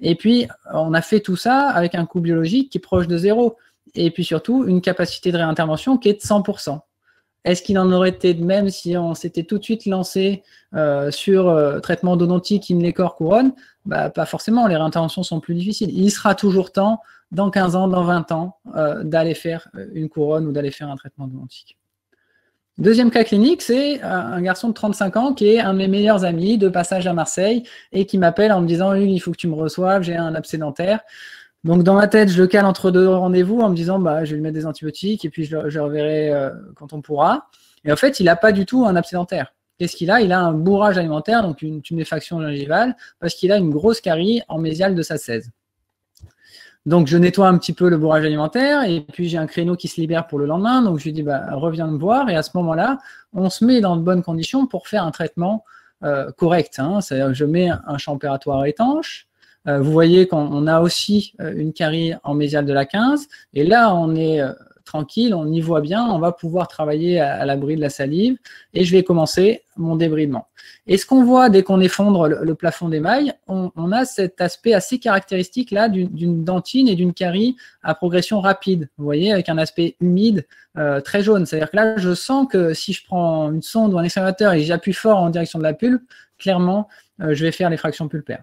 Et puis, on a fait tout ça avec un coût biologique qui est proche de 0. Et puis surtout, une capacité de réintervention qui est de 100%. Est-ce qu'il en aurait été de même si on s'était tout de suite lancé sur traitement odontique, inlay-corps, couronne? Bah, pas forcément, les réinterventions sont plus difficiles. Il sera toujours temps, dans 15 ans, dans 20 ans, d'aller faire une couronne ou d'aller faire un traitement odontique. Deuxième cas clinique, c'est un garçon de 35 ans qui est un de mes meilleurs amis de passage à Marseille et qui m'appelle en me disant « il faut que tu me reçoives, j'ai un abcès dentaire ». Donc, dans ma tête, je le cale entre deux rendez-vous en me disant bah, je vais lui mettre des antibiotiques et puis je le reverrai quand on pourra. Et en fait, il n'a pas du tout un abcès dentaire. Qu'est-ce qu'il a? Il a un bourrage alimentaire, donc une tuméfaction gingivale, parce qu'il a une grosse carie en mésiale de sa 16. Donc, je nettoie un petit peu le bourrage alimentaire et puis j'ai un créneau qui se libère pour le lendemain. Donc, je lui dis bah, reviens me voir. Et à ce moment-là, on se met dans de bonnes conditions pour faire un traitement correct. Hein. C'est-à-dire que je mets un champ opératoire étanche. Vous voyez qu'on a aussi une carie en mésiale de la 15. Et là, on est tranquille, on y voit bien. On va pouvoir travailler à l'abri de la salive. Et je vais commencer mon débridement. Et ce qu'on voit dès qu'on effondre le plafond d'émail, on a cet aspect assez caractéristique là d'une dentine et d'une carie à progression rapide. Vous voyez, avec un aspect humide, très jaune. C'est-à-dire que là, je sens que si je prends une sonde ou un extravateur et j'appuie fort en direction de la pulpe, clairement, je vais faire l'effraction pulpaire.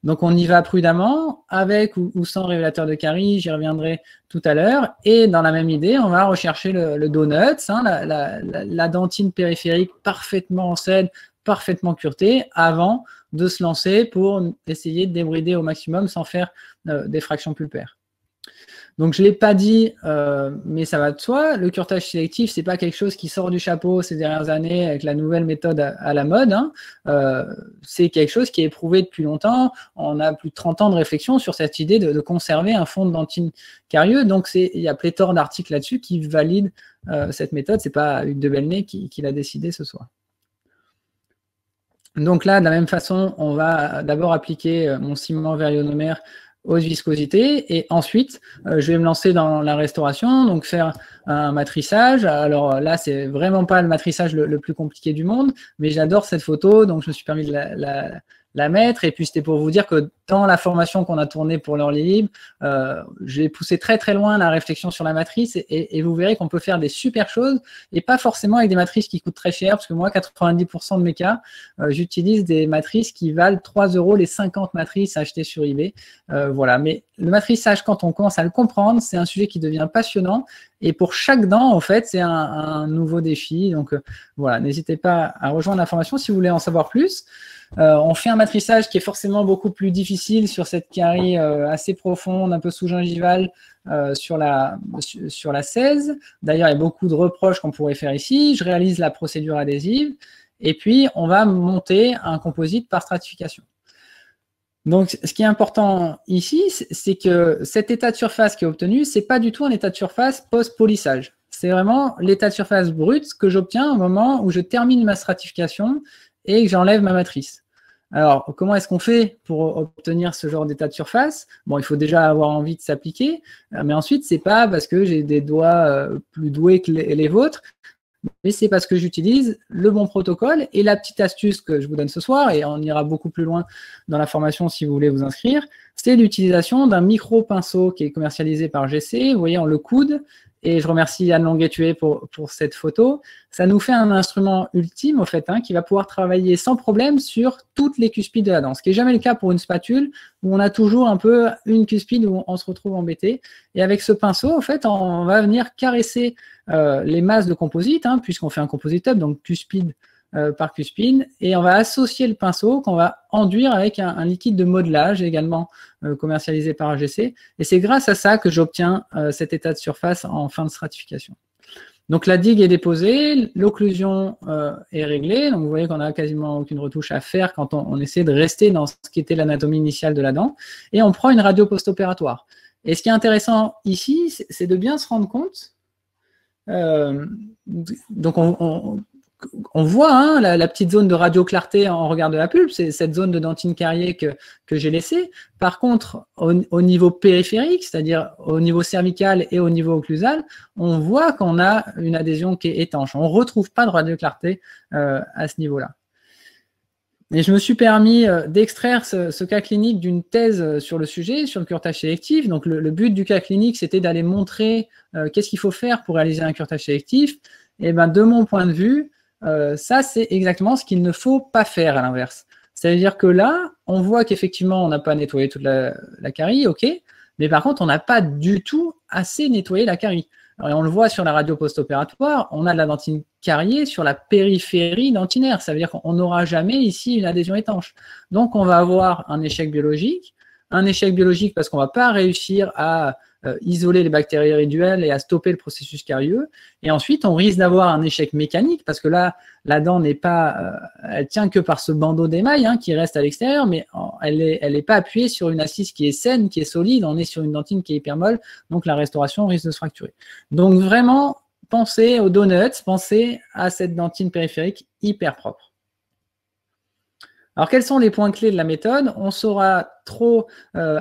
Donc, on y va prudemment, avec ou sans révélateur de carie, j'y reviendrai tout à l'heure. Et dans la même idée, on va rechercher le donut, hein, la dentine périphérique parfaitement en selle, parfaitement curetée, avant de se lancer pour essayer de débrider au maximum sans faire d'effraction pulpaire. Donc, je ne l'ai pas dit, mais ça va de soi. Le curetage sélectif, ce n'est pas quelque chose qui sort du chapeau ces dernières années avec la nouvelle méthode à la mode. Hein. C'est quelque chose qui est éprouvé depuis longtemps. On a plus de 30 ans de réflexion sur cette idée de conserver un fond de dentine carieux. Donc, il y a pléthore d'articles là-dessus qui valident cette méthode. Ce n'est pas Hugues de Belnay qui l'a décidé ce soir. Donc là, de la même façon, on va d'abord appliquer mon ciment vers ionomère haute viscosité et ensuite je vais me lancer dans la restauration, donc faire un matrissage. Alors là, c'est vraiment pas le matrissage le plus compliqué du monde, mais j'adore cette photo, donc je me suis permis de la mettre. Et puis c'était pour vous dire que dans la formation qu'on a tournée pour l'Orly Libre, j'ai poussé très très loin la réflexion sur la matrice et vous verrez qu'on peut faire des super choses et pas forcément avec des matrices qui coûtent très cher, parce que moi, 90% de mes cas, j'utilise des matrices qui valent 3 € les 50 matrices achetées sur eBay. Voilà, mais le matrissage, quand on commence à le comprendre, c'est un sujet qui devient passionnant et pour chaque dent, en fait, c'est un nouveau défi. Donc voilà, n'hésitez pas à rejoindre la formation si vous voulez en savoir plus. On fait un matrissage qui est forcément beaucoup plus difficile sur cette carie assez profonde, un peu sous-gingivale sur la 16. D'ailleurs, il y a beaucoup de reproches qu'on pourrait faire ici. Je réalise la procédure adhésive et puis on va monter un composite par stratification. Donc, ce qui est important ici, c'est que cet état de surface qui est obtenu, ce n'est pas du tout un état de surface post-polissage. C'est vraiment l'état de surface brut que j'obtiens au moment où je termine ma stratification et que j'enlève ma matrice. Alors, comment est-ce qu'on fait pour obtenir ce genre d'état de surface? Bon, il faut déjà avoir envie de s'appliquer, mais ensuite, c'est pas parce que j'ai des doigts plus doués que les vôtres, mais c'est parce que j'utilise le bon protocole et la petite astuce que je vous donne ce soir, et on ira beaucoup plus loin dans la formation si vous voulez vous inscrire, c'est l'utilisation d'un micro-pinceau qui est commercialisé par GC. Vous voyez, on le coude. Et je remercie Anne Longuet-Tué pour cette photo. Ça nous fait un instrument ultime, au fait, qui va pouvoir travailler sans problème sur toutes les cuspides de la dent. Ce qui n'est jamais le cas pour une spatule, où on a toujours un peu une cuspide où on se retrouve embêté. Et avec ce pinceau, au fait, on va venir caresser les masses de composite, puisqu'on fait un composite up, donc cuspide par cuspide, et on va associer le pinceau qu'on va enduire avec un liquide de modelage également commercialisé par AGC, et c'est grâce à ça que j'obtiens cet état de surface en fin de stratification. Donc la digue est déposée, l'occlusion est réglée, donc vous voyez qu'on n'a quasiment aucune retouche à faire quand on essaie de rester dans ce qui était l'anatomie initiale de la dent, et on prend une radio post-opératoire. Et ce qui est intéressant ici, c'est de bien se rendre compte, donc on voit la petite zone de radio-clarté en regard de la pulpe, c'est cette zone de dentine cariée que j'ai laissée. Par contre, au niveau périphérique, c'est-à-dire au niveau cervical et au niveau occlusal, on voit qu'on a une adhésion qui est étanche. On ne retrouve pas de radio-clarté à ce niveau-là. Et je me suis permis d'extraire ce cas clinique d'une thèse sur le sujet, sur le curetage sélectif. Donc le but du cas clinique, c'était d'aller montrer qu'est-ce qu'il faut faire pour réaliser un curetage sélectif. Et ben, de mon point de vue, ça, c'est exactement ce qu'il ne faut pas faire à l'inverse. C'est-à-dire que là, on voit qu'effectivement, on n'a pas nettoyé toute la carie, ok, mais par contre, on n'a pas du tout assez nettoyé la carie. Alors, on le voit sur la radio post-opératoire, on a de la dentine cariée sur la périphérie dentinaire. Ça veut dire qu'on n'aura jamais ici une adhésion étanche. Donc, on va avoir un échec biologique parce qu'on ne va pas réussir à isoler les bactéries résiduelles et à stopper le processus carieux. Et ensuite, on risque d'avoir un échec mécanique parce que là, la dent n'est pas, elle tient que par ce bandeau d'émail qui reste à l'extérieur, mais elle est pas appuyée sur une assise qui est saine, qui est solide. On est sur une dentine qui est hyper molle, donc la restauration risque de se fracturer. Donc vraiment, pensez aux donuts, pensez à cette dentine périphérique hyper propre. Alors, quels sont les points clés de la méthode? On saura trop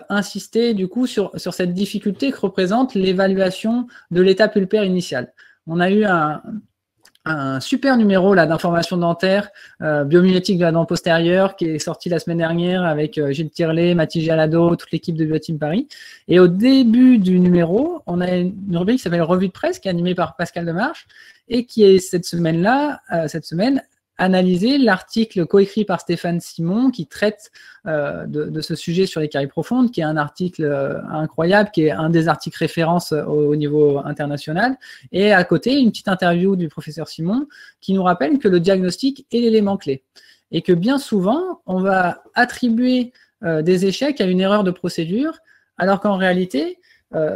insister du coup sur cette difficulté que représente l'évaluation de l'état pulpaire initial. On a eu un super numéro d'information dentaire, biomimétique de la dent postérieure, qui est sorti la semaine dernière avec Gilles Tirlet, Mathilde Jalado, toute l'équipe de Bioteam Paris. Et au début du numéro, on a une rubrique qui s'appelle Revue de presse, qui est animée par Pascal Demarche, et qui est cette semaine, analyser l'article coécrit par Stéphane Simon qui traite de ce sujet sur les caries profondes, qui est un article incroyable, qui est un des articles référence au niveau international. Et à côté, une petite interview du professeur Simon qui nous rappelle que le diagnostic est l'élément clé. Et que bien souvent, on va attribuer des échecs à une erreur de procédure, alors qu'en réalité,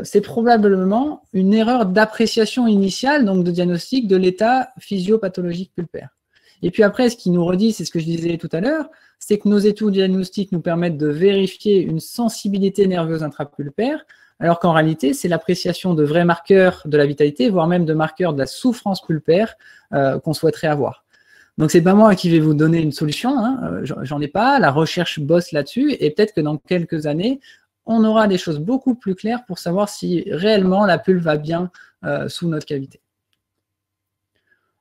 c'est probablement une erreur d'appréciation initiale, donc de diagnostic de l'état physiopathologique pulpaire. Et puis après, ce qui nous redit, c'est ce que je disais tout à l'heure, c'est que nos études diagnostiques nous permettent de vérifier une sensibilité nerveuse intrapulpaire, alors qu'en réalité, c'est l'appréciation de vrais marqueurs de la vitalité, voire même de marqueurs de la souffrance pulpaire qu'on souhaiterait avoir. Donc, c'est pas moi qui vais vous donner une solution, j'en ai pas, la recherche bosse là-dessus, et peut-être que dans quelques années, on aura des choses beaucoup plus claires pour savoir si réellement la pulpe va bien sous notre cavité.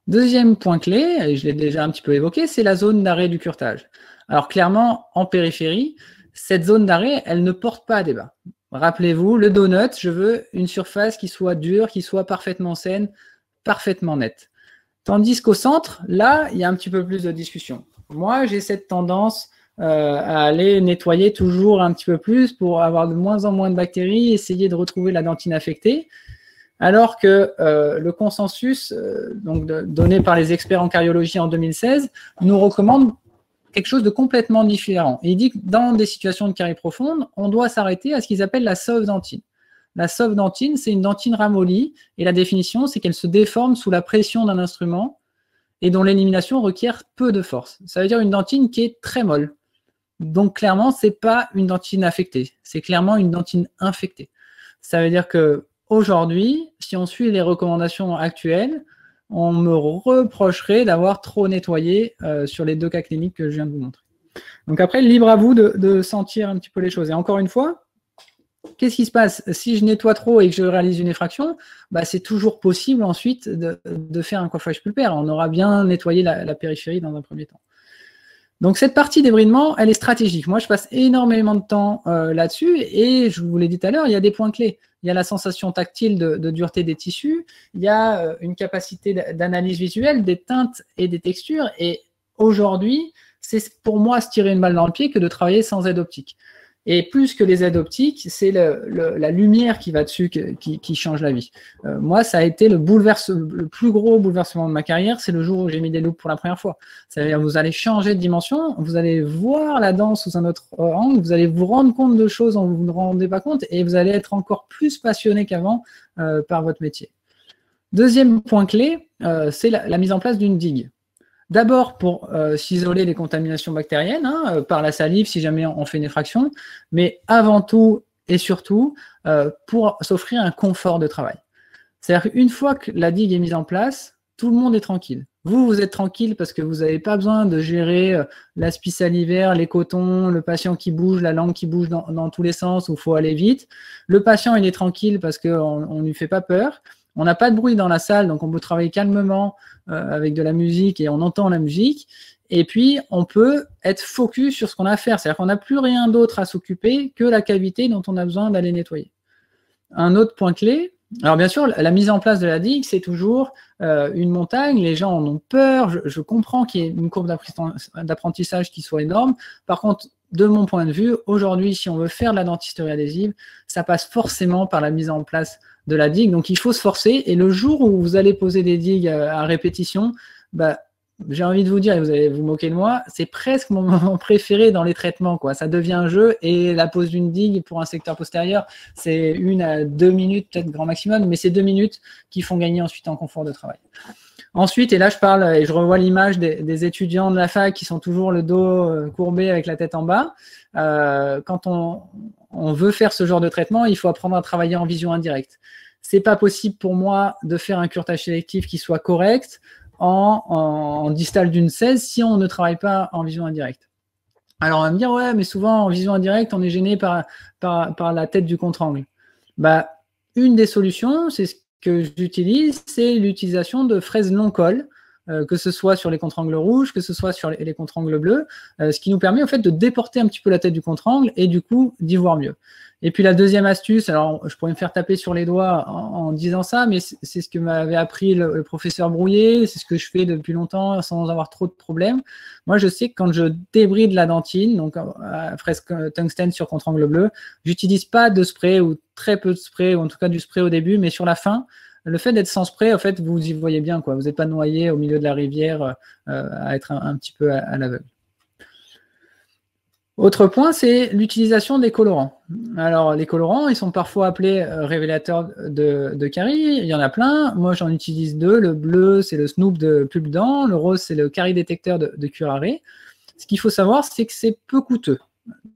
Deuxième point clé, et je l'ai déjà un petit peu évoqué, c'est la zone d'arrêt du curetage. Alors clairement, en périphérie, cette zone d'arrêt, elle ne porte pas à débat. Rappelez-vous, le donut, je veux une surface qui soit dure, qui soit parfaitement saine, parfaitement nette. Tandis qu'au centre, là, il y a un petit peu plus de discussion. Moi, j'ai cette tendance à aller nettoyer toujours un petit peu plus pour avoir de moins en moins de bactéries, essayer de retrouver la dentine affectée. Alors que le consensus donné par les experts en cariologie en 2016 nous recommande quelque chose de complètement différent. Et il dit que dans des situations de carie profonde, on doit s'arrêter à ce qu'ils appellent la sauve dentine. La sauve dentine, c'est une dentine ramollie, et la définition, c'est qu'elle se déforme sous la pression d'un instrument et dont l'élimination requiert peu de force. Ça veut dire une dentine qui est très molle. Donc clairement, ce n'est pas une dentine affectée, c'est clairement une dentine infectée. Ça veut dire que aujourd'hui, si on suit les recommandations actuelles, on me reprocherait d'avoir trop nettoyé sur les deux cas cliniques que je viens de vous montrer. Donc après, libre à vous de sentir un petit peu les choses. Et encore une fois, qu'est-ce qui se passe? Si je nettoie trop et que je réalise une effraction, c'est toujours possible ensuite de faire un coiffage pulpaire. On aura bien nettoyé la périphérie dans un premier temps. Donc, cette partie débridement, elle est stratégique. Moi, je passe énormément de temps là-dessus et je vous l'ai dit tout à l'heure, il y a des points clés. Il y a la sensation tactile de dureté des tissus, il y a une capacité d'analyse visuelle, des teintes et des textures. Et aujourd'hui, c'est pour moi se tirer une balle dans le pied que de travailler sans aide optique. Et plus que les aides optiques, c'est la lumière qui va dessus qui change la vie. Moi, ça a été le plus gros bouleversement de ma carrière, c'est le jour où j'ai mis des loupes pour la première fois. C'est-à-dire vous allez changer de dimension, vous allez voir la danse sous un autre angle, vous allez vous rendre compte de choses dont vous ne vous rendez pas compte et vous allez être encore plus passionné qu'avant par votre métier. Deuxième point clé, c'est la mise en place d'une digue. D'abord pour s'isoler des contaminations bactériennes, hein, par la salive si jamais on fait une effraction, mais avant tout et surtout pour s'offrir un confort de travail. C'est-à-dire qu'une fois que la digue est mise en place, tout le monde est tranquille. Vous êtes tranquille parce que vous n'avez pas besoin de gérer l'aspi salivaire, les cotons, le patient qui bouge, la langue qui bouge dans tous les sens où il faut aller vite. Le patient, il est tranquille parce qu'on ne lui fait pas peur. On n'a pas de bruit dans la salle, donc on peut travailler calmement avec de la musique et on entend la musique. Et puis, on peut être focus sur ce qu'on a à faire. C'est-à-dire qu'on n'a plus rien d'autre à s'occuper que la cavité dont on a besoin d'aller nettoyer. Un autre point clé, alors bien sûr, la mise en place de la digue, c'est toujours une montagne. Les gens en ont peur. Je comprends qu'il y ait une courbe d'apprentissage qui soit énorme. Par contre, de mon point de vue, aujourd'hui, si on veut faire de la dentisterie adhésive, ça passe forcément par la mise en place de la digue. Donc, il faut se forcer. Et le jour où vous allez poser des digues à répétition, bah, j'ai envie de vous dire, et vous allez vous moquer de moi, c'est presque mon moment préféré dans les traitements, quoi. Ça devient un jeu et la pose d'une digue pour un secteur postérieur, c'est 1 à 2 minutes, peut-être grand maximum, mais c'est 2 minutes qui font gagner ensuite en confort de travail. Ensuite, et là je parle et je revois l'image des étudiants de la fac qui sont toujours le dos courbé avec la tête en bas. Quand on veut faire ce genre de traitement, il faut apprendre à travailler en vision indirecte. C'est pas possible pour moi de faire un curetage sélectif qui soit correct en distal d'une 16 si on ne travaille pas en vision indirecte. Alors on va me dire, ouais, mais souvent en vision indirecte, on est gêné par la tête du contre-angle. Bah, une des solutions, c'est ce que j'utilise, c'est l'utilisation de fraises long-colle, que ce soit sur les contre-angles rouges, que ce soit sur les contre-angles bleus, ce qui nous permet en fait de déporter un petit peu la tête du contre-angle et du coup d'y voir mieux. Et puis la deuxième astuce, alors je pourrais me faire taper sur les doigts en disant ça, mais c'est ce que m'avait appris le professeur Brouillet, c'est ce que je fais depuis longtemps sans avoir trop de problèmes. Moi je sais que quand je débride la dentine, donc fraise tungstène sur contre-angle bleu, j'utilise pas de spray ou très peu de spray, ou en tout cas du spray au début, mais sur la fin, le fait d'être sans spray, en fait, vous y voyez bien, quoi. Vous n'êtes pas noyé au milieu de la rivière à être un petit peu à l'aveugle. Autre point, c'est l'utilisation des colorants. Alors, les colorants, ils sont parfois appelés révélateurs de caries. Il y en a plein. Moi, j'en utilise 2. Le bleu, c'est le Snoop de Pulpdent. Le rose, c'est le carie détecteur de Curare. Ce qu'il faut savoir, c'est que c'est peu coûteux,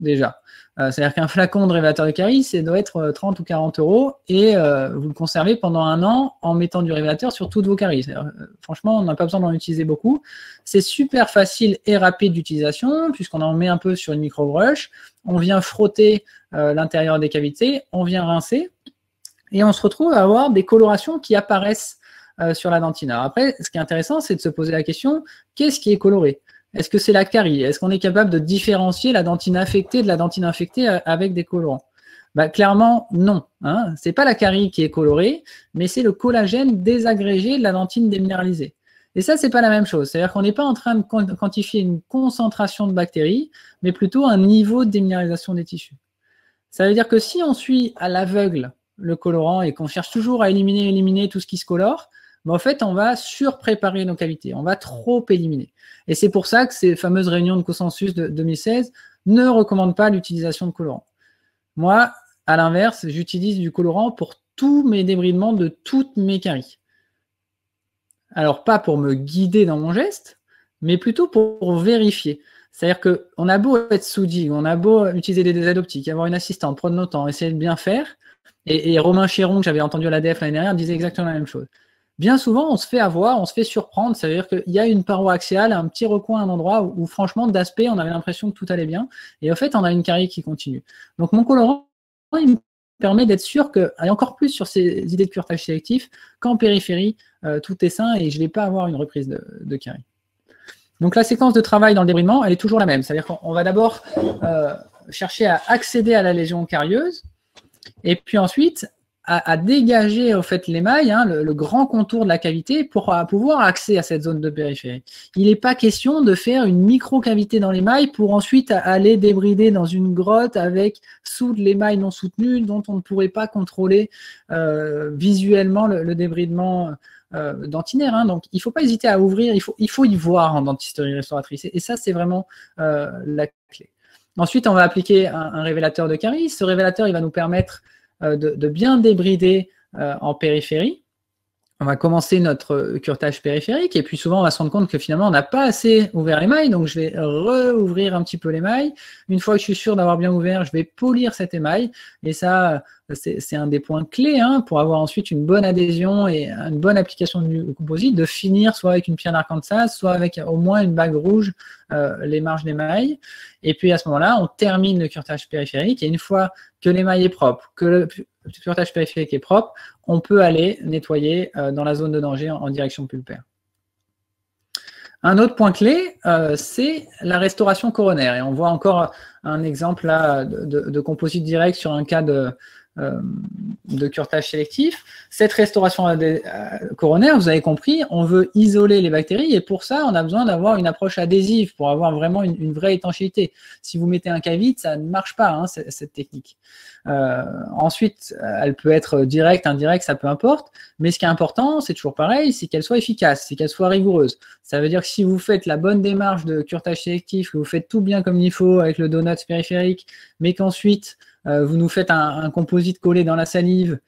déjà. C'est-à-dire qu'un flacon de révélateur de caries, ça doit être 30 ou 40 € et vous le conservez pendant 1 an en mettant du révélateur sur toutes vos caries. Franchement, on n'a pas besoin d'en utiliser beaucoup. C'est super facile et rapide d'utilisation puisqu'on en met un peu sur une micro-brush. On vient frotter l'intérieur des cavités, on vient rincer et on se retrouve à avoir des colorations qui apparaissent sur la dentine. Alors après, ce qui est intéressant, c'est de se poser la question, qu'est-ce qui est coloré ? Est-ce que c'est la carie? Est-ce qu'on est capable de différencier la dentine affectée de la dentine infectée avec des colorants? Bah, clairement, non. Hein. Ce n'est pas la carie qui est colorée, mais c'est le collagène désagrégé de la dentine déminéralisée. Et ça, ce n'est pas la même chose. C'est-à-dire qu'on n'est pas en train de quantifier une concentration de bactéries, mais plutôt un niveau de déminéralisation des tissus. Ça veut dire que si on suit à l'aveugle le colorant et qu'on cherche toujours à éliminer tout ce qui se colore, mais en fait, on va surpréparer nos cavités, on va trop éliminer. Et c'est pour ça que ces fameuses réunions de consensus de 2016 ne recommandent pas l'utilisation de colorants. Moi, à l'inverse, j'utilise du colorant pour tous mes débridements de toutes mes caries. Alors, pas pour me guider dans mon geste, mais plutôt pour vérifier. C'est-à-dire qu'on a beau être sous digue, on a beau utiliser des aides optiques, avoir une assistante, prendre nos temps, essayer de bien faire. Et Romain Chéron, que j'avais entendu à l'ADF l'année dernière, disait exactement la même chose. Bien souvent, on se fait avoir, on se fait surprendre. Ça veut dire qu'il y a une paroi axiale, un petit recoin, un endroit où franchement, d'aspect, on avait l'impression que tout allait bien. Et en fait, on a une carie qui continue. Donc, mon colorant, il me permet d'être sûr que, et encore plus sur ces idées de curetage sélectif, qu'en périphérie, tout est sain et je ne vais pas avoir une reprise de carie. Donc la séquence de travail dans le débridement, elle est toujours la même. C'est-à-dire qu'on va d'abord chercher à accéder à la lésion carieuse, et puis ensuite à dégager en fait l'émail, hein, le grand contour de la cavité pour pouvoir accéder à cette zone de périphérie. Il n'est pas question de faire une micro-cavité dans l'émail pour ensuite aller débrider dans une grotte avec sous de l'émail non soutenu dont on ne pourrait pas contrôler visuellement le débridement dentinaire. Hein. Donc il ne faut pas hésiter à ouvrir, il faut y voir en dentisterie restauratrice. Et ça, c'est vraiment la clé. Ensuite, on va appliquer un révélateur de caries. Ce révélateur, il va nous permettre de bien débrider en périphérie. On va commencer notre curetage périphérique et puis souvent on va se rendre compte que finalement on n'a pas assez ouvert l'émail, donc je vais rouvrir un petit peu l'émail. Une fois que je suis sûr d'avoir bien ouvert, je vais polir cet émail et ça c'est un des points clés hein, pour avoir ensuite une bonne adhésion et une bonne application du composite, de finir soit avec une pierre d'Arkansas, soit avec au moins une bague rouge les marges d'émail. Et puis à ce moment-là, on termine le curetage périphérique et une fois que l'émail est propre, que le curetage périphérique est propre, on peut aller nettoyer dans la zone de danger en direction pulpaire. Un autre point clé, c'est la restauration coronaire. Et on voit encore un exemple là de composite direct sur un cas de curetage sélectif. Cette restauration coronaire, vous avez compris, on veut isoler les bactéries et pour ça, on a besoin d'avoir une approche adhésive pour avoir vraiment une vraie étanchéité. Si vous mettez un cavite, ça ne marche pas, hein, cette technique. Ensuite, elle peut être directe, indirecte, ça peu importe, mais ce qui est important, c'est toujours pareil, c'est qu'elle soit efficace, c'est qu'elle soit rigoureuse. Ça veut dire que si vous faites la bonne démarche de curetage sélectif, que vous faites tout bien comme il faut avec le donut périphérique, mais qu'ensuite vous nous faites un composite collé dans la salive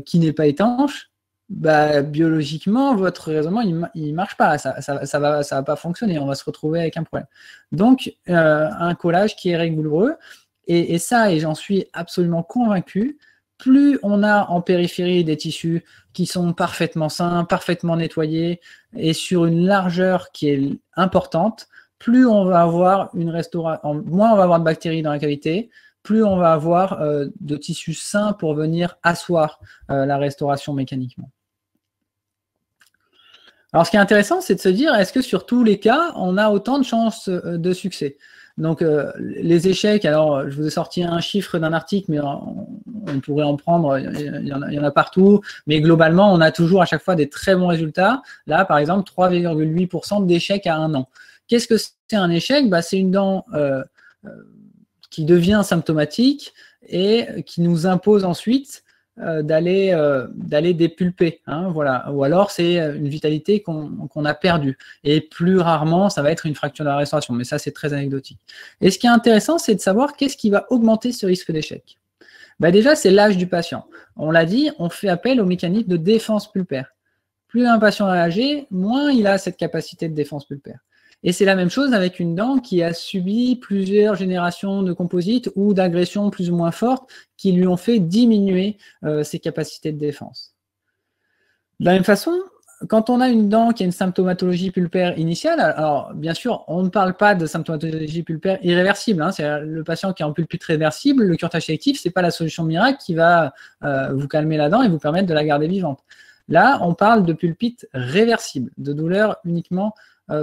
qui n'est pas étanche, bah, biologiquement, votre raisonnement, il marche pas, ça va pas fonctionner, on va se retrouver avec un problème. Donc, un collage qui est rigoureux, et ça, et j'en suis absolument convaincu, plus on a en périphérie des tissus qui sont parfaitement sains, parfaitement nettoyés, et sur une largeur qui est importante, plus on va avoir une restauration, moins on va avoir de bactéries dans la cavité, plus on va avoir de tissus sains pour venir asseoir la restauration mécaniquement. Alors, ce qui est intéressant, c'est de se dire, est-ce que sur tous les cas, on a autant de chances de succès? Donc, les échecs, alors, je vous ai sorti un chiffre d'un article, mais on pourrait en prendre, il y en a partout, mais globalement, on a toujours à chaque fois des très bons résultats. Là, par exemple, 3,8% d'échecs à 1 an. Qu'est-ce que c'est un échec? Bah, c'est une dent qui devient symptomatique et qui nous impose ensuite d'aller dépulper, hein, voilà. Ou alors c'est une vitalité qu'on a perdue. Et plus rarement, ça va être une fracture de la restauration, mais ça c'est très anecdotique. Et ce qui est intéressant, c'est de savoir qu'est-ce qui va augmenter ce risque d'échec. Ben déjà, c'est l'âge du patient. On l'a dit, on fait appel aux mécanismes de défense pulpaire. Plus un patient est âgé, moins il a cette capacité de défense pulpaire. Et c'est la même chose avec une dent qui a subi plusieurs générations de composites ou d'agressions plus ou moins fortes qui lui ont fait diminuer ses capacités de défense. De la même façon, quand on a une dent qui a une symptomatologie pulpaire initiale, alors bien sûr, on ne parle pas de symptomatologie pulpaire irréversible, hein, c'est le patient qui est en pulpite réversible, le curetage sélectif, ce n'est pas la solution miracle qui va vous calmer la dent et vous permettre de la garder vivante. Là, on parle de pulpite réversible, de douleur uniquement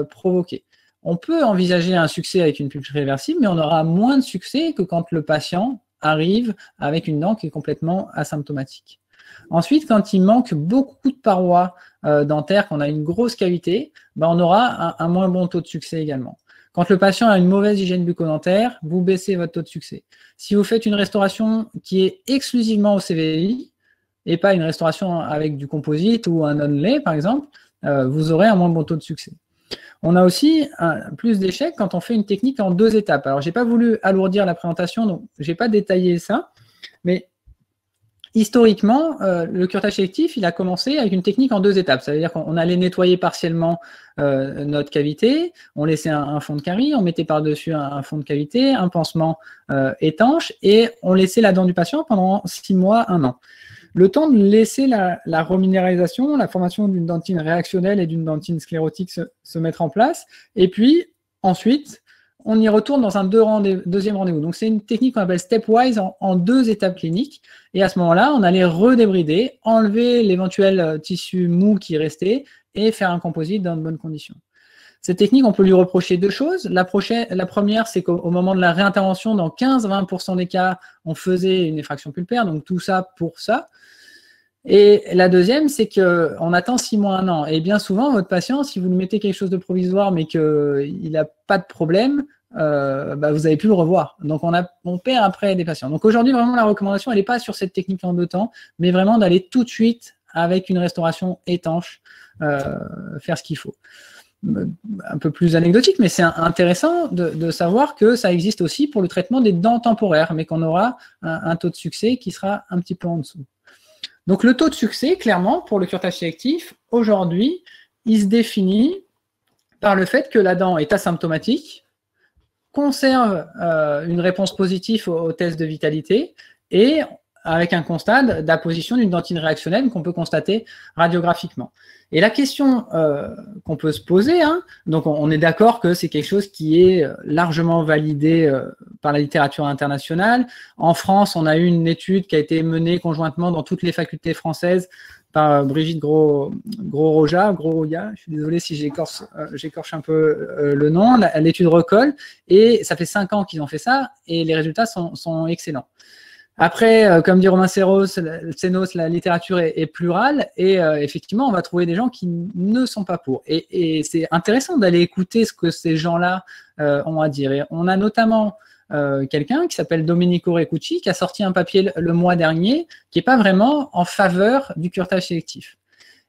provoquée. On peut envisager un succès avec une pulpite réversible, mais on aura moins de succès que quand le patient arrive avec une dent qui est complètement asymptomatique. Ensuite, quand il manque beaucoup de parois dentaires, qu'on a une grosse cavité, ben on aura un moins bon taux de succès également. Quand le patient a une mauvaise hygiène bucco-dentaire, vous baissez votre taux de succès. Si vous faites une restauration qui est exclusivement au CVI, et pas une restauration avec du composite ou un onlay, par exemple, vous aurez un moins bon taux de succès. On a aussi plus d'échecs quand on fait une technique en 2 étapes. Alors, je n'ai pas voulu alourdir la présentation, donc je n'ai pas détaillé ça, mais historiquement, le curetage sélectif, il a commencé avec une technique en 2 étapes. Ça veut dire qu'on allait nettoyer partiellement notre cavité, on laissait un fond de carie, on mettait par-dessus un fond de cavité, un pansement étanche, et on laissait la dent du patient pendant 6 mois, 1 an. Le temps de laisser la reminéralisation, la formation d'une dentine réactionnelle et d'une dentine sclérotique se mettre en place. Et puis, ensuite, on y retourne dans un deuxième rendez-vous. Donc, c'est une technique qu'on appelle stepwise en 2 étapes cliniques. Et à ce moment-là, on allait redébrider, enlever l'éventuel tissu mou qui restait et faire un composite dans de bonnes conditions. Cette technique, on peut lui reprocher deux choses. La première, c'est qu'au moment de la réintervention, dans 15-20% des cas, on faisait une effraction pulpaire, donc tout ça pour ça. Et la deuxième, c'est qu'on attend 6 mois, 1 an. Et bien souvent, votre patient, si vous lui mettez quelque chose de provisoire, mais qu'il n'a pas de problème, vous n'avez plus le revoir. Donc, on perd après des patients. Donc, aujourd'hui, vraiment, la recommandation, elle n'est pas sur cette technique en 2 temps, mais vraiment d'aller tout de suite avec une restauration étanche, faire ce qu'il faut. Un peu plus anecdotique, mais c'est intéressant de savoir que ça existe aussi pour le traitement des dents temporaires, mais qu'on aura un taux de succès qui sera un petit peu en dessous. Donc le taux de succès, clairement, pour le curetage sélectif, aujourd'hui, il se définit par le fait que la dent est asymptomatique, conserve une réponse positive au test de vitalité et avec un constat d'apposition d'une dentine réactionnelle qu'on peut constater radiographiquement. Et la question qu'on peut se poser, donc on est d'accord que c'est quelque chose qui est largement validé par la littérature internationale. En France, on a eu une étude qui a été menée conjointement dans toutes les facultés françaises par Brigitte Gros-Roya, je suis désolé si j'écorche un peu le nom, l'étude Recolle, et ça fait 5 ans qu'ils ont fait ça, et les résultats sont excellents. Après, comme dit Romain Sénos, la littérature est plurale et effectivement, on va trouver des gens qui ne sont pas pour. Et c'est intéressant d'aller écouter ce que ces gens-là ont à dire. Et on a notamment quelqu'un qui s'appelle Domenico Reccucci qui a sorti un papier le mois dernier qui n'est pas vraiment en faveur du curetage sélectif.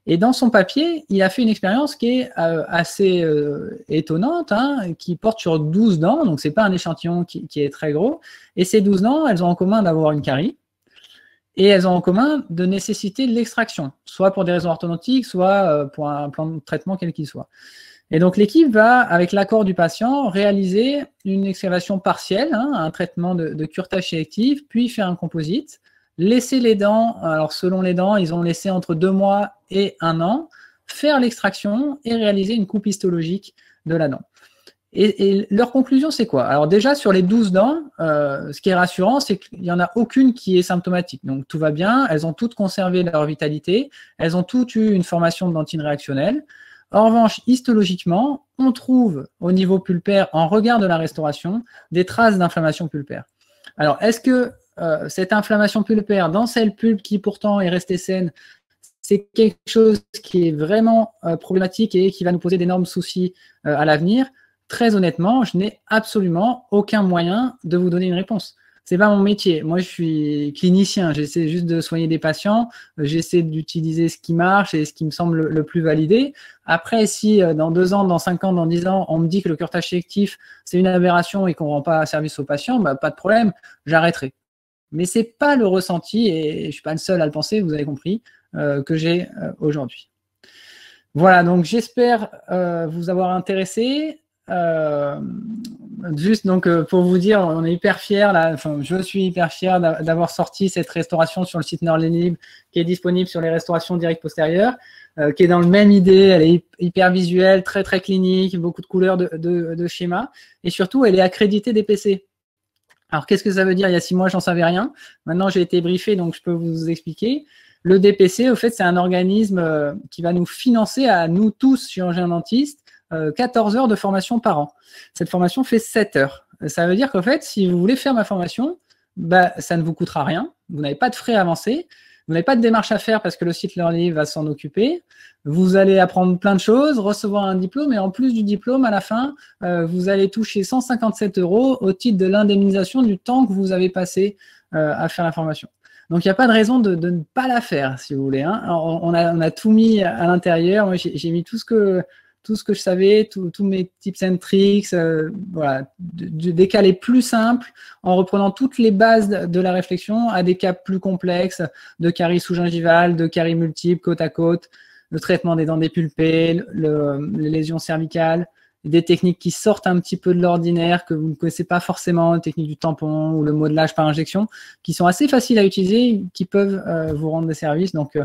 Et dans son papier, il a fait une expérience qui est assez étonnante, qui porte sur 12 dents, donc ce n'est pas un échantillon qui est très gros. Et ces 12 dents, elles ont en commun d'avoir une carie, et elles ont en commun de nécessiter l'extraction, soit pour des raisons orthodontiques, soit pour un plan de traitement quel qu'il soit. Et donc l'équipe va, avec l'accord du patient, réaliser une excavation partielle, un traitement de curetage sélectif, puis faire un composite, laisser les dents, alors selon les dents, ils ont laissé entre 2 mois et 1 an, faire l'extraction et réaliser une coupe histologique de la dent. Et leur conclusion, c'est quoi? Alors déjà, sur les 12 dents, ce qui est rassurant, c'est qu'il n'y en a aucune qui est symptomatique. Donc tout va bien, elles ont toutes conservé leur vitalité, elles ont toutes eu une formation de dentine réactionnelle. En revanche, histologiquement, on trouve au niveau pulpaire, en regard de la restauration, des traces d'inflammation pulpaire. Alors, est-ce que cette inflammation pulpaire dans celle pulpe qui pourtant est restée saine, c'est quelque chose qui est vraiment problématique et qui va nous poser d'énormes soucis à l'avenir? Très honnêtement, je n'ai absolument aucun moyen de vous donner une réponse. C'est pas mon métier. Moi, je suis clinicien. J'essaie juste de soigner des patients. J'essaie d'utiliser ce qui marche et ce qui me semble le plus validé. Après, si dans 2 ans, dans 5 ans, dans 10 ans, on me dit que le curetage sélectif, c'est une aberration et qu'on ne rend pas service aux patients, pas de problème, j'arrêterai. Mais ce n'est pas le ressenti, et je ne suis pas le seul à le penser, vous avez compris, que j'ai aujourd'hui. Voilà, donc j'espère vous avoir intéressé. Juste donc pour vous dire, on est hyper fiers, je suis hyper fier d'avoir sorti cette restauration sur le site Neuralib qui est disponible sur les restaurations directes postérieures, qui est dans le même idée, elle est hyper visuelle, très très clinique, beaucoup de couleurs de schémas, et surtout elle est accréditée DPC. Alors qu'est-ce que ça veut dire? Il y a 6 mois, j'en savais rien. Maintenant, j'ai été briefé, donc je peux vous expliquer. Le DPC, au fait, c'est un organisme qui va nous financer à nous tous, chirurgiens dentistes, 14 heures de formation par an. Cette formation fait 7 heures. Ça veut dire qu'en fait, si vous voulez faire ma formation, ça ne vous coûtera rien. Vous n'avez pas de frais avancés. Vous n'avez pas de démarche à faire parce que le site Learnly va s'en occuper. Vous allez apprendre plein de choses, recevoir un diplôme, et en plus du diplôme, à la fin, vous allez toucher 157 € au titre de l'indemnisation du temps que vous avez passé à faire la formation. Donc, il n'y a pas de raison de ne pas la faire, si vous voulez. Alors, on a tout mis à l'intérieur. Moi, j'ai mis tout ce que je savais, tous mes tips and tricks, voilà, des cas les plus simples, en reprenant toutes les bases de la réflexion à des cas plus complexes, de caries sous-gingivales, de caries multiples, côte à côte, le traitement des dents dépulpées, les lésions cervicales, des techniques qui sortent un petit peu de l'ordinaire, que vous ne connaissez pas forcément, la technique du tampon ou le modelage par injection, qui sont assez faciles à utiliser, qui peuvent vous rendre des services. Donc,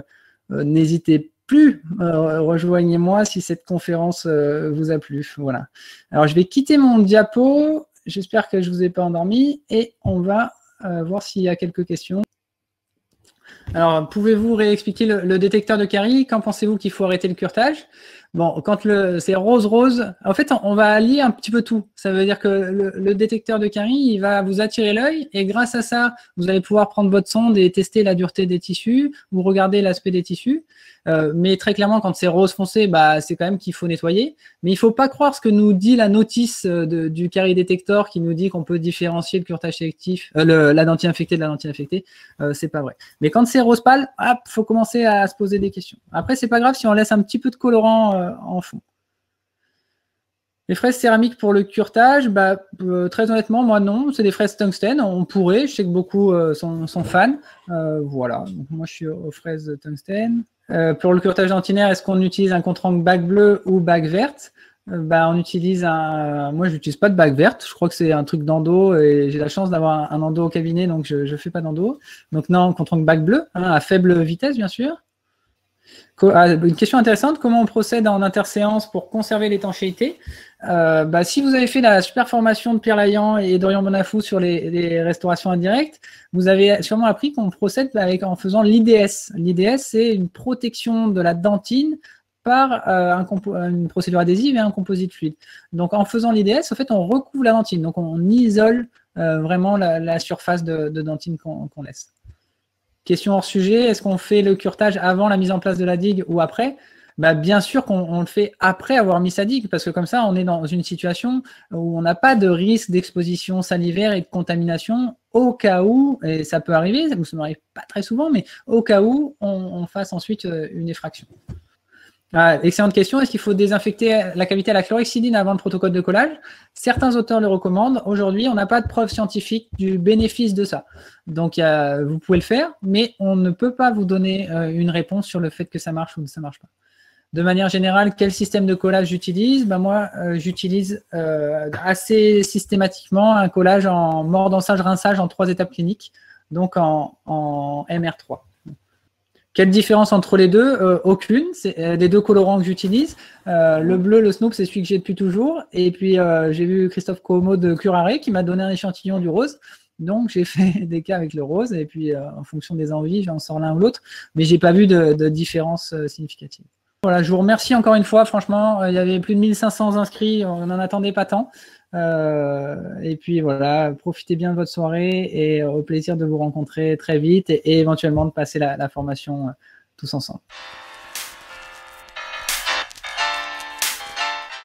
n'hésitez plus, rejoignez-moi si cette conférence vous a plu. Voilà. Alors, je vais quitter mon diapo. J'espère que je ne vous ai pas endormi et on va voir s'il y a quelques questions. Alors, pouvez-vous réexpliquer le détecteur de caries? Quand pensez-vous qu'il faut arrêter le curetage? Bon, quand c'est rose-rose, en fait, on va allier un petit peu tout. Ça veut dire que le détecteur de carie, il va vous attirer l'œil et grâce à ça, vous allez pouvoir prendre votre sonde et tester la dureté des tissus ou regarder l'aspect des tissus. Mais très clairement, quand c'est rose foncé, bah, c'est quand même qu'il faut nettoyer. Mais il ne faut pas croire ce que nous dit la notice du carie détecteur qui nous dit qu'on peut différencier le curetage sélectif, la dentille infectée de la dentille infectée. C'est pas vrai. Mais quand c'est rose pâle, il faut commencer à se poser des questions. Après, c'est pas grave si on laisse un petit peu de colorant en fond. Les fraises céramiques pour le curetage, bah, très honnêtement, moi non, c'est des fraises tungstène. On pourrait, je sais que beaucoup sont fans. Voilà, donc moi je suis aux fraises tungstène. Pour le curetage dentinaire, est-ce qu'on utilise un contre-angle bague bleue ou bague verte? Bah, on utilise moi je n'utilise pas de bague verte, je crois que c'est un truc d'endo et j'ai la chance d'avoir un endo au cabinet, donc je ne fais pas d'endo. Donc non, contre-angle bague bleue, hein, à faible vitesse bien sûr. Une question intéressante, comment on procède en interséance pour conserver l'étanchéité? Bah, si vous avez fait la super formation de Pierre Laillant et Dorian Bonafou sur les restaurations indirectes, vous avez sûrement appris qu'on procède en faisant l'IDS. L'IDS, c'est une protection de la dentine par une procédure adhésive et un composite fluide. Donc en faisant l'IDS, en fait, on recouvre la dentine, donc on isole vraiment la surface de dentine qu'on laisse. Question hors sujet, est-ce qu'on fait le curetage avant la mise en place de la digue ou après? Bah, bien sûr qu'on le fait après avoir mis sa digue, parce que comme ça, on est dans une situation où on n'a pas de risque d'exposition salivaire et de contamination au cas où, et ça peut arriver, ça ne m'arrive pas très souvent, mais au cas où on fasse ensuite une effraction. Excellente question. Est-ce qu'il faut désinfecter la cavité à la chlorhexidine avant le protocole de collage? Certains auteurs le recommandent. Aujourd'hui, on n'a pas de preuve scientifique du bénéfice de ça. Donc, vous pouvez le faire, mais on ne peut pas vous donner une réponse sur le fait que ça marche ou que ça ne marche pas. De manière générale, quel système de collage j'utilise? Moi, j'utilise assez systématiquement un collage en mordant-rinçage en 3 étapes cliniques, donc en MR3. Quelle différence entre les deux? Aucune. C'est les deux colorants que j'utilise. Le bleu, le Snoop, c'est celui que j'ai depuis toujours. Et puis, j'ai vu Christophe Como de Curare qui m'a donné un échantillon du rose. Donc, j'ai fait des cas avec le rose. Et puis, en fonction des envies, j'en sors l'un ou l'autre. Mais je n'ai pas vu de différence significative. Voilà, je vous remercie encore une fois. Franchement, il y avait plus de 1500 inscrits. On n'en attendait pas tant. Et puis voilà, profitez bien de votre soirée et au plaisir de vous rencontrer très vite et éventuellement de passer la formation tous ensemble.